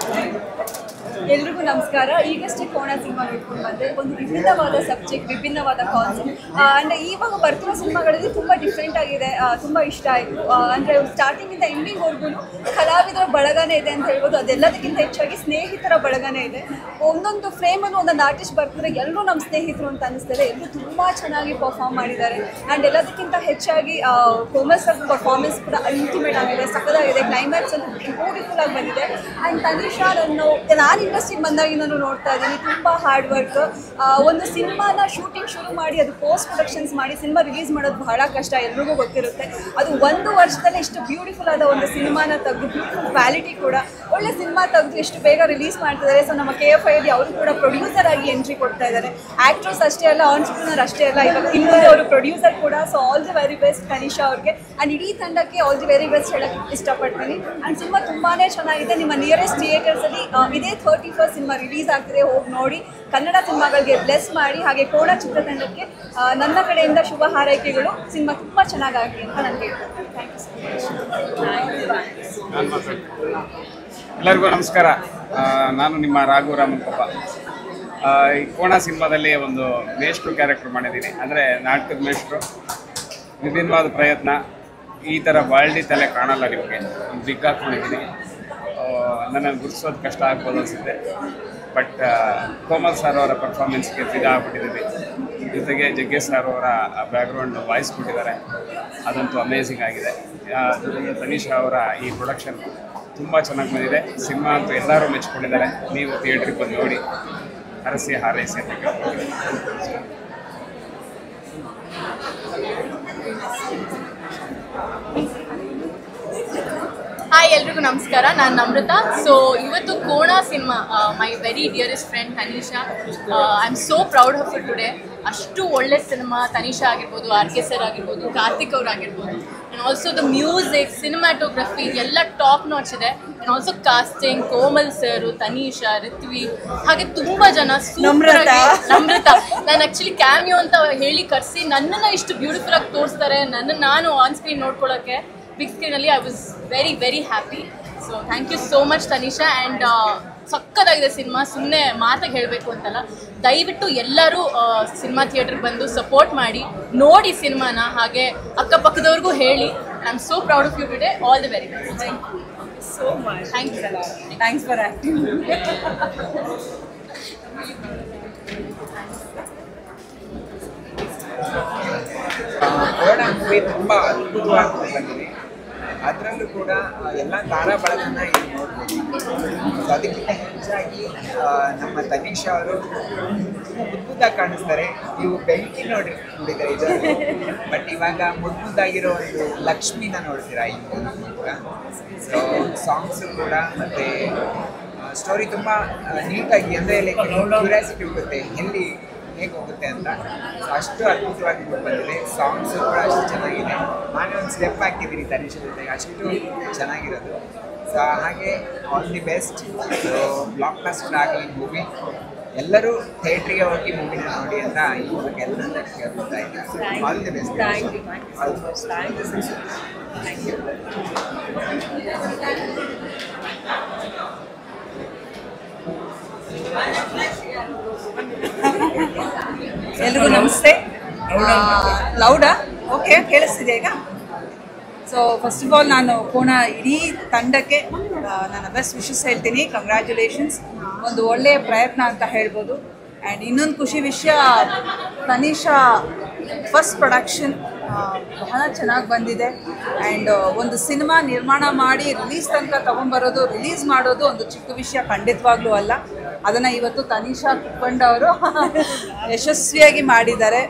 ಎಲ್ರಿಗೂ ನಮಸ್ಕಾರ. ಈಗಷ್ಟೇ ಕೋಣ ಸಿನಿಮಾ ನೋಡ್ಕೊಂಡು ಬಂದೆ. ಒಂದು ವಿಭಿನ್ನವಾದ ಸಬ್ಜೆಕ್ಟ್, ವಿಭಿನ್ನವಾದ ಕಾನ್ಸೆಪ್ಟ್. ಅಂದರೆ ಇವಾಗ ಬರ್ತಿರೋ ಸಿನಿಮಾಗಳಲ್ಲಿ ತುಂಬ ಡಿಫ್ರೆಂಟ್ ಆಗಿದೆ. ತುಂಬ ಇಷ್ಟ ಆಯಿತು. ಅಂದರೆ ಸ್ಟಾರ್ಟಿಂಗಿಂದ ಎಂಡಿಂಗ್ವರೆಗೂ ಕಲಾವಿದರ ಬಳಗನೇ ಇದೆ ಅಂತ ಹೇಳ್ಬೋದು. ಅದೆಲ್ಲದಕ್ಕಿಂತ ಹೆಚ್ಚಾಗಿ ಸ್ನೇಹಿತರ ಬಳಗನೇ ಇದೆ. ಒಂದೊಂದು ಫ್ರೇಮನ್ನು ಒಂದೊಂದು ಆರ್ಟಿಸ್ಟ್ ಬರ್ತಾರೆ, ಎಲ್ಲರೂ ನಮ್ಮ ಸ್ನೇಹಿತರು ಅಂತ ಅನ್ನಿಸ್ತಾರೆ. ಎಲ್ಲರೂ ತುಂಬ ಚೆನ್ನಾಗಿ ಪರ್ಫಾರ್ಮ್ ಮಾಡಿದ್ದಾರೆ. ಆ್ಯಂಡ್ ಎಲ್ಲದಕ್ಕಿಂತ ಹೆಚ್ಚಾಗಿ ಕೋಮಲ್ ಸರ್ ಪರ್ಫಾರ್ಮೆನ್ಸ್ ಕೂಡ ಅಲ್ಟಿಮೇಟ್ ಆಗಿದೆ, ಸಕ್ಕದಾಗಿದೆ. ಕ್ಲೈಮ್ಯಾಕ್ಸ್ ಅಂತೂ ಬ್ಯೂಟಿಫುಲ್ ಆಗಿ ಬಂದಿದೆ. ಆ್ಯಂಡ್ ತನಿಷಾ ನಾನು ಇಂಡಸ್ಟ್ರಿಗೆ ಬಂದಾಗಿಂದನೂ ನೋಡ್ತಾ ಇದ್ದೀನಿ. ತುಂಬ ಹಾರ್ಡ್ ವರ್ಕ್. ಒಂದು ಸಿನಿಮಾನ ಶೂಟಿಂಗ್ ಶುರು ಮಾಡಿ ಅದು ಪೋಸ್ಟ್ ಪ್ರೊಡಕ್ಷನ್ಸ್ ಮಾಡಿ ಸಿನಿಮಾ ರಿಲೀಸ್ ಮಾಡೋದು ಬಹಳ ಕಷ್ಟ, ಎಲ್ರಿಗೂ ಗೊತ್ತಿರುತ್ತೆ. ಅದು 1 ವರ್ಷದಲ್ಲೇ ಇಷ್ಟು ಬ್ಯೂಟಿಫುಲ್ ಆದ ಒಂದು ಸಿನಿಮಾನ ತೆಗೆದು, ಬ್ಯೂಟಿಫುಲ್ ಕ್ವಾಲಿಟಿ ಕೂಡ ಒಳ್ಳೆ ಸಿನಿಮಾ ತೆಗೆದು ಎಷ್ಟು ಬೇಗ ರಿಲೀಸ್ ಮಾಡ್ತಿದ್ದಾರೆ. ಸೊ ನಮ್ಮ KFID ಅವರು ಕೂಡ ಪ್ರೊಡ್ಯೂಸರ್ ಆಗಿ ಎಂಟ್ರಿ ಕೊಡ್ತಾ ಇದ್ದಾರೆ. ಆ್ಯಕ್ಟ್ರಸ್ ಅಷ್ಟೇ ಅಲ್ಲ, ಆಂಟ್ರಪ್ರಿನರ್ ಅಷ್ಟೇ ಅಲ್ಲ, ಇವಾಗ ಇನ್ನೊಂದು ಅವರು ಪ್ರೊಡ್ಯೂಸರ್ ಕೂಡ. So all the very best Tanisha ಅವ್ರಿಗೆ. ಆ್ಯಂಡ್ ಇಡೀ ತಂಡಕ್ಕೆ ಆಲ್ ದಿ ವೆರಿ ಬೆಸ್ಟ್ ಹೇಳೋಕ್ಕೆ ಇಷ್ಟಪಡ್ತೀನಿ. ಆ್ಯಂಡ್ ಸಿನಿಮಾ ತುಂಬಾ ಚೆನ್ನಾಗಿದೆ. ನಿಮ್ಮ ನಿಯರೆಸ್ಟ್ ಥಿಯೇಟರ್ಸಲ್ಲಿ ಇದೇ 31st ಸಿನಿಮಾ ರಿಲೀಸ್ ಆಗ್ತಿದೆ, ಹೋಗಿ ನೋಡಿ. ಕನ್ನಡ ಸಿನಿಮಾಗಳಿಗೆ ಬ್ಲೆಸ್ ಮಾಡಿ. ಹಾಗೆ ಕೋಣ ಚಿತ್ರತಂಡಕ್ಕೆ ನನ್ನ ಕಡೆಯಿಂದ ಶುಭ ಹಾರೈಕೆಗಳು. ಸಿನಿಮಾ ತುಂಬ ಚೆನ್ನಾಗಾಗಲಿ ಅಂತ ನನಗೆ ಹೇಳ್ತೀನಿ. Thank you. ಎಲ್ಲರಿಗೂ ನಮಸ್ಕಾರ. ನಾನು ನಿಮ್ಮ ರಾಘು ರಾಮನ್ಕೊಪ್ಪ. ಈ ಕೋಣ ಸಿನಿಮಾದಲ್ಲಿ ಒಂದು ಮೇಷ್ಟ್ರು ಕ್ಯಾರೆಕ್ಟರ್ ಮಾಡಿದ್ದೀನಿ. ಅಂದರೆ ನಾಟಕದ ಮೇಷ್ಟ್ರು. ವಿಭಿನ್ನವಾದ ಪ್ರಯತ್ನ. ಈ ಥರ ಬಾಲ್ಡಿ ತಲೆ ಕಾಣಲ್ಲ ನಿಮಗೆ. ಒಂದು ಬಿಗ್ ಹಾಕ್ಕೊಂಡಿದ್ದೀನಿ. ನನ್ನನ್ನು ಗುರುತಿಸೋದು ಕಷ್ಟ ಆಗ್ಬೋದು ಅನಿಸುತ್ತೆ. ಬಟ್ ಕೋಮಲ್ ಸರ್ ಅವರ ಪರ್ಫಾರ್ಮೆನ್ಸ್ಗೆ ಫಿದಾ ಆಗ್ಬಿಟ್ಟಿದ್ದೀವಿ. ಜೊತೆಗೆ ಜಗ್ಗೇಶ್ ಸರ್ ಅವರ ಬ್ಯಾಕ್ಗ್ರೌಂಡ್ ವಾಯ್ಸ್ ಕೊಟ್ಟಿದ್ದಾರೆ, ಅದಂತೂ ಅಮೇಝಿಂಗ್ ಆಗಿದೆ. ಜೊತೆಗೆ ತನಿಷಾ ಅವರ ಈ ಪ್ರೊಡಕ್ಷನ್ ತುಂಬ ಚೆನ್ನಾಗಿ ಬಂದಿದೆ. ಸಿನಿಮಾ ಅಂತೂ ಎಲ್ಲರೂ ಮೆಚ್ಕೊಂಡಿದ್ದಾರೆ. ನೀವು ಥಿಯೇಟ್ರಿಗೆ ಬಂದು ನೋಡಿ, ಹರಸಿ ಹಾರೈಸಿ ಅಂತ ಕೇಳ್ತೀನಿ. ಹಾಯ್ ಎಲ್ರಿಗೂ ನಮಸ್ಕಾರ, ನಾನು ನಮ್ರತಾ. ಸೊ ಇವತ್ತು ಕೋಣ cinema my very dearest friend Tanisha, I am so proud of it today. ಅಷ್ಟು ಒಳ್ಳೆ ಸಿನಿಮಾ. ತನಿಷಾ ಆಗಿರ್ಬೋದು, ಆರ್.ಕೆ. ಸರ್ ಆಗಿರ್ಬೋದು, ಕಾರ್ತಿಕ್ ಅವ್ರು ಆಗಿರ್ಬೋದು, and also the music, cinematography ಎಲ್ಲ ಟಾಪ್ ನಾಚ್ ಇದೆ. And also casting, Komal sir, Tanisha, Ritvi, ಹಾಗೆ ತುಂಬ ಜನ ನಮ್ರತಾ. ನಾನು ಆ್ಯಕ್ಚುಲಿ ಕ್ಯಾಮಿಯೋ ಅಂತ ಹೇಳಿ ಕರೆಸಿ ನನ್ನನ್ನು ಇಷ್ಟು ಬ್ಯೂಟಿಫುಲ್ ಆಗಿ ತೋರಿಸ್ತಾರೆ. ನಾನು ಆನ್ ಸ್ಕ್ರೀನ್ ನೋಡ್ಕೊಳ್ಳೋಕ್ಕೆ ಬಿಗ್ ಸ್ಕ್ರೀನಲ್ಲಿ I was very very happy. So thank you so much Tanisha. And ಸಕ್ಕತ್ತಾಗಿದೆ ಸಿನಿಮಾ, ಸುಮ್ಮನೆ ಮಾತಾಗಿ ಹೇಳಬೇಕು ಅಂತಲ್ಲ. ದಯವಿಟ್ಟು ಎಲ್ಲರೂ ಸಿನಿಮಾ ಥಿಯೇಟ್ರಿಗೆ ಬಂದು ಸಪೋರ್ಟ್ ಮಾಡಿ, ನೋಡಿ ಸಿನಿಮಾನ. ಹಾಗೆ ಅಕ್ಕಪಕ್ಕದವ್ರಿಗೂ ಹೇಳಿ. I am so proud of you today. All the very best. Thank you so much. Thank you. Thanks for acting. Kona movie ತುಂಬ ಅದ್ಭುತವಾಗಿ ಬಂದಿದೆ. ಅದರಲ್ಲೂ ಕೂಡ ಎಲ್ಲ ತಾರಾ ಬಳಗನ್ನ ಇಲ್ಲಿ ನೋಡ್ಬೋದು. ಅದಕ್ಕಿಂತ ಹೆಚ್ಚಾಗಿ ನಮ್ಮ ತನಿಷಾ ಅವರು ಮುದ್ದಾಗಿ ಕಾಣಿಸ್ತಾರೆ. ನೀವು ಬೆಂಕಿ ನೋಡಿದ್ದಾರೆ ಇದರಲ್ಲಿ, ಬಟ್ ಇವಾಗ ಮುದ್ದಾಗಿರೋ ಒಂದು ಲಕ್ಷ್ಮಿನ ನೋಡ್ತೀರಾ ಈ ಮೂಲಕ. ಸೊ ಸಾಂಗ್ಸು ಕೂಡ ಮತ್ತು ಸ್ಟೋರಿ ತುಂಬ ನೀಟಾಗಿ, ಅಂದರೆ ಲೈಕ್ ಕ್ಯೂರಿಯಾಸಿಟಿ ಹೋಗುತ್ತೆ ಎಲ್ಲಿ ಹೇಗೆ ಹೋಗುತ್ತೆ ಅಂತ. ಅಷ್ಟು ಅದ್ಭುತವಾಗಿ ಬಂದಿದೆ. ಸಾಂಗ್ಸು ಕೂಡ ಅಷ್ಟು ಚೆನ್ನಾಗಿದೆ. ನಾನು ಒಂದು ಸ್ಟೆಪ್ ಹಾಕಿದ್ದೀನಿ ತನಿಷಾ ಜೊತೆಗೆ, ಅಷ್ಟು ಚೆನ್ನಾಗಿರೋದು. ಸೊ ಹಾಗೆ all the best. Blockbuster ಆಗಲಿ ಮೂವಿ. ಎಲ್ಲರೂ ಥಿಯೇಟ್ರಿಗೆ ಹೋಗಿ ಮೂವಿನ ನೋಡಿ ಅಂತ ಈ ಮೂಲಕ ಎಲ್ಲರೂ ಕೇಳ್ತಾ ಇದ್ದಾರೆ. All the best. ಎಲ್ರಿಗೂ ನಮಸ್ತೆ. ಲೌಡಾ? ಓಕೆ, ಕೇಳಿಸ್ತಿದೆ ಈಗ. ಸೊ ಫಸ್ಟ್ ಆಫ್ ಆಲ್ ನಾನು ಕೋಣ ಇಡೀ ತಂಡಕ್ಕೆ ನನ್ನ ಬೆಸ್ಟ್ ವಿಶಸ್ ಹೇಳ್ತೀನಿ. ಕಂಗ್ರ್ಯಾಚುಲೇಷನ್ಸ್. ಒಂದು ಒಳ್ಳೆಯ ಪ್ರಯತ್ನ ಅಂತ ಹೇಳ್ಬೋದು. ಆ್ಯಂಡ್ ಇನ್ನೊಂದು ಖುಷಿ ವಿಷಯ, ತನಿಷಾ ಫಸ್ಟ್ ಪ್ರೊಡಕ್ಷನ್ ಬಹಳ ಚೆನ್ನಾಗಿ ಬಂದಿದೆ. ಆ್ಯಂಡ್ ಒಂದು ಸಿನಿಮಾ ನಿರ್ಮಾಣ ಮಾಡಿ ರಿಲೀಸ್ ತನಕ ತೊಗೊಂಬರೋದು, ರಿಲೀಸ್ ಮಾಡೋದು ಒಂದು ಚಿಕ್ಕ ವಿಷಯ ಖಂಡಿತವಾಗ್ಲೂ ಅಲ್ಲ. ಅದನ್ನು ಇವತ್ತು ತನಿಷಾ ಕುಪ್ಪಂಡವರು ಯಶಸ್ವಿಯಾಗಿ ಮಾಡಿದ್ದಾರೆ.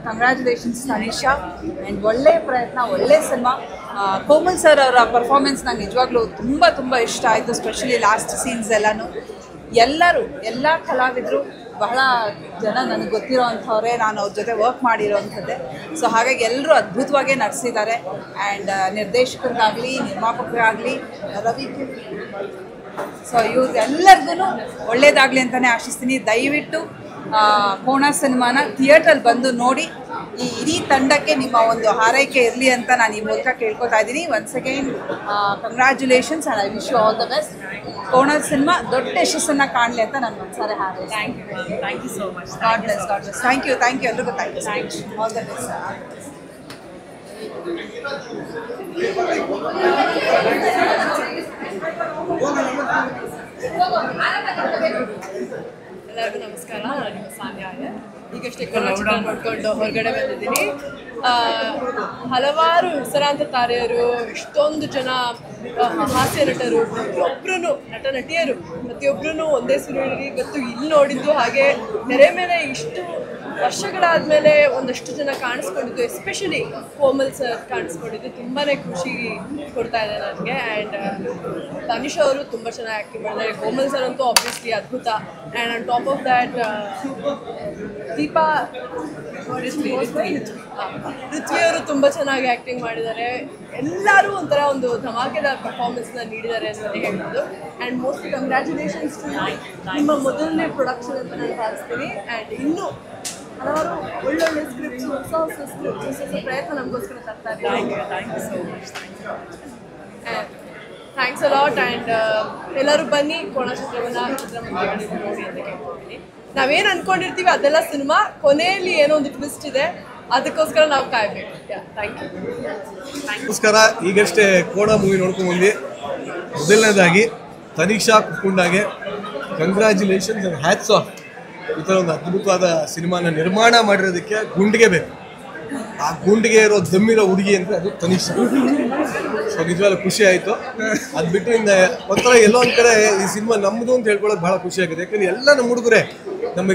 ಕಂಗ್ರ್ಯಾಚುಲೇಷನ್ಸ್ ತನಿಷಾ. ಆ್ಯಂಡ್ ಒಳ್ಳೆಯ ಪ್ರಯತ್ನ, ಒಳ್ಳೆಯ ಸಿನಿಮಾ. ಕೋಮಲ್ ಸರ್ ಅವರ ಪರ್ಫಾರ್ಮೆನ್ಸ್ ನಂಗೆ ನಿಜವಾಗ್ಲೂ ತುಂಬ ತುಂಬ ಇಷ್ಟ ಆಯಿತು. ಸ್ಪೆಷಲಿ ಲಾಸ್ಟ್ ಸೀನ್ಸ್ ಎಲ್ಲನೂ. ಎಲ್ಲ ಕಲಾವಿದರು ಬಹಳ ಜನ ನನಗೆ ಗೊತ್ತಿರೋ ಅಂಥವ್ರೆ, ನಾನು ಅವ್ರ ಜೊತೆ ವರ್ಕ್ ಮಾಡಿರೋವಂಥದ್ದೇ. ಸೊ ಹಾಗಾಗಿ ಎಲ್ಲರೂ ಅದ್ಭುತವಾಗೇ ನಡೆಸಿದ್ದಾರೆ. ಆ್ಯಂಡ್ ನಿರ್ದೇಶಕರಿಗಾಗಲಿ, ನಿರ್ಮಾಪಕರಾಗಲಿ, ರವಿ, ಸೊ ಇವ್ರಿಗೆಲ್ಲರಿಗೂ ಒಳ್ಳೇದಾಗಲಿ ಅಂತಲೇ ಆಶಿಸ್ತೀನಿ. ದಯವಿಟ್ಟು ಕೋಣ ಸಿನಿಮಾನ ಥಿಯೇಟ್ರಲ್ಲಿ ಬಂದು ನೋಡಿ. ಈ ಇಡೀ ತಂಡಕ್ಕೆ ನಿಮ್ಮ ಒಂದು ಹಾರೈಕೆ ಇರಲಿ ಅಂತ ನಾನು ಈ ಮೂಲಕ ಕೇಳ್ಕೊತಾ ಇದ್ದೀನಿ. Once again congratulations and I wish you all the best. Kona cinema ದೊಡ್ಡ ಯಶಸ್ಸನ್ನು ಕಾಣಲಿ ಅಂತ ನಾನು ಒಂದ್ಸಾರಿ ಹಾರೈಸಿ. Thank you so much. God bless. Thank you ಎಲ್ರಿಗೂ. Thank you. All the best. ಎಲ್ಲರಿಗೂ ನಮಸ್ಕಾರ. ನಾನು ನಿಮ್ಮ ಸಾನ್ಯಾ. ಈಗಷ್ಟೇ ಕನ್ನಡ ನೋಡ್ಕೊಂಡು ಹೊರಗಡೆ ಬಂದಿದ್ದೀನಿ. ಹಲವಾರು ಹೆಸರಾಂತ ತಾರೆಯರು, ಇಷ್ಟೊಂದು ಜನ ಹಾಸ್ಯ ನಟರು, ಪ್ರತಿಯೊಬ್ಬರೂ ನಟ ನಟಿಯರು ಪ್ರತಿಯೊಬ್ಬರೂ ಒಂದೇ ಸುರುಳಿ ಇವತ್ತು ಇಲ್ಲಿ ನೋಡಿದ್ದು. ಹಾಗೆ ತೆರೆ ಮೇಲೆ ಇಷ್ಟು ವರ್ಷಗಳಾದಮೇಲೆ ಒಂದಷ್ಟು ಜನ ಕಾಣಿಸ್ಕೊಂಡಿದ್ದು, ಎಸ್ಪೆಷಲಿ ಕೋಮಲ್ ಸರ್ ಕಾಣಿಸ್ಕೊಂಡಿದ್ದು ತುಂಬಾ ಖುಷಿ ಕೊಡ್ತಾ ಇದೆ ನನಗೆ. ಆ್ಯಂಡ್ ತನಿಷಾ ಅವರು ತುಂಬ ಚೆನ್ನಾಗಿ ಆ್ಯಕ್ಟಿಂಗ್ ಮಾಡಿದ್ದಾರೆ. ಕೋಮಲ್ ಸರ್ ಅಂತೂ ಆಬ್ವಿಯಸ್ಲಿ ಅದ್ಭುತ. And on top of that Deepa, Ruthvi ಅವರು ತುಂಬ ಚೆನ್ನಾಗಿ ಆ್ಯಕ್ಟಿಂಗ್ ಮಾಡಿದ್ದಾರೆ. ಎಲ್ಲರೂ ಒಂಥರ ಒಂದು ಧಮಾಕೆದಾರ್ ಪರ್ಫಾರ್ಮೆನ್ಸ್ನ ನೀಡಿದ್ದಾರೆ ಅಂತಲೇ ಹೇಳ್ಬೋದು. ಆ್ಯಂಡ್ ಮೋಸ್ಟ್ ಕಂಗ್ರ್ಯಾಚುಲೇಷನ್ಸ್ ಟು ನಿಮ್ಮ ಮೊದಲನೇ ಪ್ರೊಡಕ್ಷನ್ ಅಂತ ನಾನು ಭಾವಿಸ್ತೀನಿ. ಆ್ಯಂಡ್ ಇನ್ನೂ ಹಲವಾರು ಒಳ್ಳೊಳ್ಳೆ ಸ್ಕ್ರಿಪ್ಟ್ಸ್, ಹೊಸ ಸ್ಕ್ರಿಪ್ಟ್ಸ್, ಹೊಸ ಪ್ರಯತ್ನ ನಮಗೋಸ್ಕರ ತರ್ತಾ ಇದ್ದೀವಿ. Thank you so much. Thanks a lot. And ಎಲ್ಲರೂ ಬನ್ನಿ ಕೋಣ ಚಿತ್ರಮಂದಿರಗಳಲ್ಲಿ ನೋಡಿ ಅಂತ ಕೇಳ್ಕೊತೀನಿ. ನಾವೇನು ಅಂದ್ಕೊಂಡಿರ್ತೀವಿ ಅದೆಲ್ಲ ಸಿನಿಮಾ, ಕೊನೆಯಲ್ಲಿ ಏನೋ ಒಂದು ಟ್ವಿಸ್ಟ್ ಇದೆ, ಅದಕ್ಕೋಸ್ಕರ ನಾವು ಕಾಯಬೇಕು. Thank you. ನಮಸ್ಕಾರ. ಈಗಷ್ಟೇ ಕೋಣ ಮೂವಿ ನೋಡ್ಕೊಂಡ್ಬಂದು, ಮೊದಲನೇದಾಗಿ ತನಿಷಾ ಕುಪ್ಪುಂಡಾಗೆ ಕಂಗ್ರ್ಯಾಚುಲೇಷನ್ಸ್ ಆ್ಯಂಡ್ ಹ್ಯಾಟ್ಸ್ ಆಫ್. ಈ ಥರ ಒಂದು ಅದ್ಭುತವಾದ ಸಿನಿಮಾನ ನಿರ್ಮಾಣ ಮಾಡಿರೋದಕ್ಕೆ ಗುಂಡಿಗೆ ಬೇಕು. ಆ ಗುಂಡಿಗೆ ಇರೋ ದಮ್ಮಿರೋ ಹುಡುಗಿ ಅಂದರೆ ಅದು ತನಿಷಾ. ಸೊ ನಿಜವಾಗ್ಲೂ ಖುಷಿ ಆಯಿತು. ಅದು ಬಿಟ್ಟು ಇನ್ನು ಒಂಥರ ಎಲ್ಲೋ ಒಂದು ಕಡೆ ಈ ಸಿನಿಮಾ ನಮ್ಮದು ಅಂತ ಹೇಳ್ಕೊಳ್ಳೋದು ಭಾಳ ಖುಷಿ ಆಗಿದೆ. ಯಾಕಂದರೆ ಎಲ್ಲ ನಮ್ಮ ಹುಡುಗರೇ, ನಮ್ಮ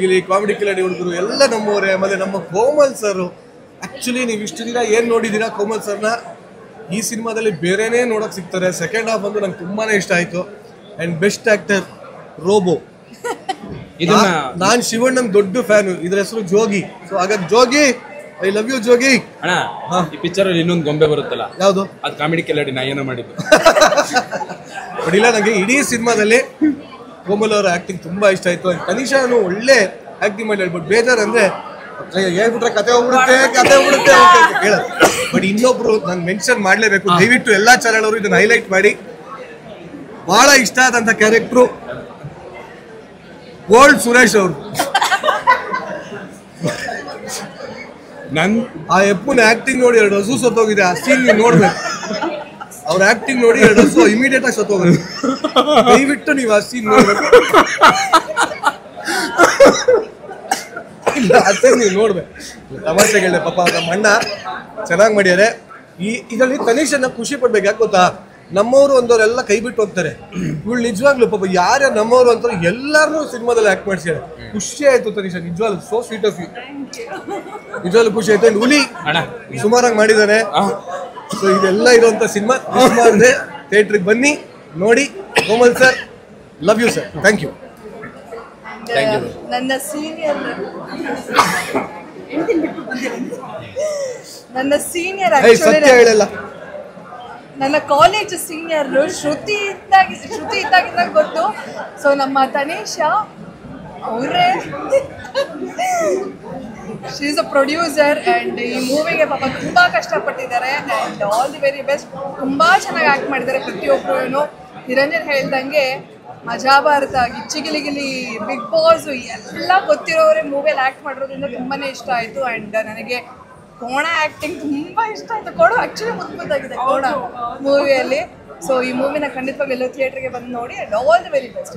ಗಿಲಿ ಕಾಮಿಡಿ ಕಿಲಾಡಿ ಹುಡುಗರು ಎಲ್ಲ ನಮ್ಮವರೇ. ಆಮೇಲೆ ನಮ್ಮ ಕೋಮಲ್ ಸರು, ಆ್ಯಕ್ಚುಲಿ ನೀವು ಇಷ್ಟು ದಿನ ಏನು ನೋಡಿದ್ದೀರಾ ಕೋಮಲ್ ಸರ್ನ, ಈ ಸಿನಿಮಾದಲ್ಲಿ ಬೇರೆನೇ ನೋಡೋಕೆ ಸಿಗ್ತಾರೆ. ಸೆಕೆಂಡ್ ಹಾಫ್ ಬಂದು ನಂಗೆ ತುಂಬಾ ಇಷ್ಟ ಆಯಿತು. And best actor robo. ಇದನ್ನ ನಾನು ಶಿವಣ್ಣನ ದೊಡ್ಡ ಫ್ಯಾನು. ಇದ್ರ ಹೆಸರು ಜೋಗಿ. ಸೊ ಹಾಗಾಗಿ ಜೋಗಿ, ಐ ಲವ್ ಯು ಜೋಗಿ. ಅಣ್ಣ, ಈ ಪಿಕ್ಚರ್ ಅಲ್ಲಿ ಇನ್ನೊಂದು ಗೊಂಬೆ ಬರುತ್ತಲ್ಲ, ಯಾವುದು? ಅದು ಕಾಮಿಡಿ ಕೆಲ್ಲಡಿ ನಾ ಏನೋ ಮಾಡಿದ್ದು. ಬಟ್ ಇಲ್ಲ, ನನಗೆ ಇಡೀ ಸಿನಿಮಾದಲ್ಲಿ ಕೋಮಲ್ ಅವರ ಆ್ಯಕ್ಟಿಂಗ್ ತುಂಬಾ ಇಷ್ಟ ಆಯಿತು. ತನಿಷಾನು ಒಳ್ಳೆ ಆ್ಯಕ್ಟಿಂಗ್ ಮಾಡಿ ಹೇಳ್ಬಿಟ್ಟು ಬೇಜಾರಂದ್ರೆ ಹೇಳ್ಬಿಟ್ರೆ ಕತೆ ಹೋಗ್ಬಿಡುತ್ತೆ ಅಂತ ಹೇಳೋದು. ಬಟ್ ಇನ್ನೊಬ್ರು ನಾನು ಮೆನ್ಷನ್ ಮಾಡಲೇಬೇಕು, ದಯವಿಟ್ಟು ಎಲ್ಲ ಚಾನಲ್ ಅವರು ಇದನ್ನ ಹೈಲೈಟ್ ಮಾಡಿ. ಬಹಳ ಇಷ್ಟ ಆದಂಥ ಕ್ಯಾರೆಕ್ಟ್ರು ಗೋಲ್ಡ್ ಸುರೇಶ್ ಅವರು. ಆ ಎಪ್ಪನ ಆಕ್ಟಿಂಗ್ ನೋಡಿ 2 ಹಸು ಸತ್ತೋಗಿದೆ. ಆ ಸೀನ್ ನೀವು ನೋಡ್ಬೇಕು. ಅವ್ರ ಆಕ್ಟಿಂಗ್ ನೋಡಿ 2 ಹಸು ಇಮಿಡಿಯೇಟ್ ಆಗಿ ಸತ್ತೋಗಿದೆ. ದಯವಿಟ್ಟು ನೀವು ಆ ಸೀನ್ ನೋಡ್ಬೇಕು. ಇಲ್ಲ, ಆ ಸೀನ್ ನೀವು ನೋಡ್ಬೇಕು. ತಮಾಷೆಗಳೇ ಪಾಪ ನಮ್ಮ ಅಣ್ಣ ಚೆನ್ನಾಗಿ ಮಾಡ್ಯಾರೆ. ಇದರಲ್ಲಿ ತನಿಷನ್ನ ಖುಷಿ ಪಡ್ಬೇಕು. ಯಾಕೆ ಗೊತ್ತಾ, ನಮ್ಮವರು ಒಂದವರೆಲ್ಲ ಕೈ ಬಿಟ್ಟು ಹೋಗ್ತಾರೆ. ಇವಳು ನಿಜವಾಗ್ಲೂ ಪಾಪ ಯಾರ್ಯಾರು ನಮ್ಮವರು ಅಂತಾರೆ ಎಲ್ಲಾರನ್ನೂ ಸಿನಿಮಾದಲ್ಲಿ ಆಕ್ಟ್ ಮಾಡಿಸ್ಯಾರೆ. ಖುಷಿ ಆಯ್ತು ತನಿಷಾ, ನಿಜವಾಗ್ಲೂ ಸೋ ಸ್ವೀಟ್ ಆಫ್ ಯು. ನಿಜವಾಗ್ಲೂ ಖುಷಿ ಆಯ್ತು. ಅಂಡ್ ಹುಲಿ ಸುಮಾರಾಗಿ ಮಾಡಿದ್ದಾನೆ. ಸೊ ಇದೆಲ್ಲ ಇರುವಂತ ಸಿನಿಮಾ ಇದೆ. ಥಿಯೇಟ್ರಿಗೆ ಬನ್ನಿ, ನೋಡಿ. Komal sir, love you sir. Thank you. ನನ್ನ ಸೀನಿಯರ್ ಸತ್ಯ ಹೇಳಲ್ಲ, ನನ್ನ ಕಾಲೇಜ್ ಸೀನಿಯರ್ ಶ್ರುತಿ ಇದ್ದಾಗಿಂದ ಗೊತ್ತು. ಸೊ ನಮ್ಮ ತನಿಷಾ ಅವರೇ, she is a producer and ಈ ಮೂವಿಗೆ ಪಾಪ ತುಂಬ ಕಷ್ಟಪಟ್ಟಿದ್ದಾರೆ. And all the very best. ತುಂಬ ಚೆನ್ನಾಗಿ ಆ್ಯಕ್ಟ್ ಮಾಡಿದ್ದಾರೆ ಪ್ರತಿಯೊಬ್ಬರು. ನಿರಂಜನ್ ಹೇಳ್ದಂಗೆ ಮಜಾ ಭಾರತ, ಗಿಚ್ಚಿಗಿಲಿಗಿಲಿ, ಬಿಗ್ ಬಾಸ್ ಎಲ್ಲ ಗೊತ್ತಿರೋರೇ ಮೂವಿಯಲ್ಲಿ ಆ್ಯಕ್ಟ್ ಮಾಡಿರೋದ್ರಿಂದ ತುಂಬಾ ಇಷ್ಟ ಆಯಿತು. ಆ್ಯಂಡ್ ನನಗೆ ಕೋಣ ಆ್ಯಕ್ಟಿಂಗ್ ತುಂಬ ಇಷ್ಟ ಆಯಿತು. ಕೋಣ ಆ್ಯಕ್ಚುಲಿ ಮುದ್ದಾಗಿದೆ ಕೋಣ ಮೂವಿಯಲ್ಲಿ. ಸೊ ಈ ಮೂವಿನ ಖಂಡಿತವಾಗ್ಲೂ ಎಲ್ಲೋ ಥಿಯೇಟ್ರಿಗೆ ಬಂದು ನೋಡಿ. And all the very best.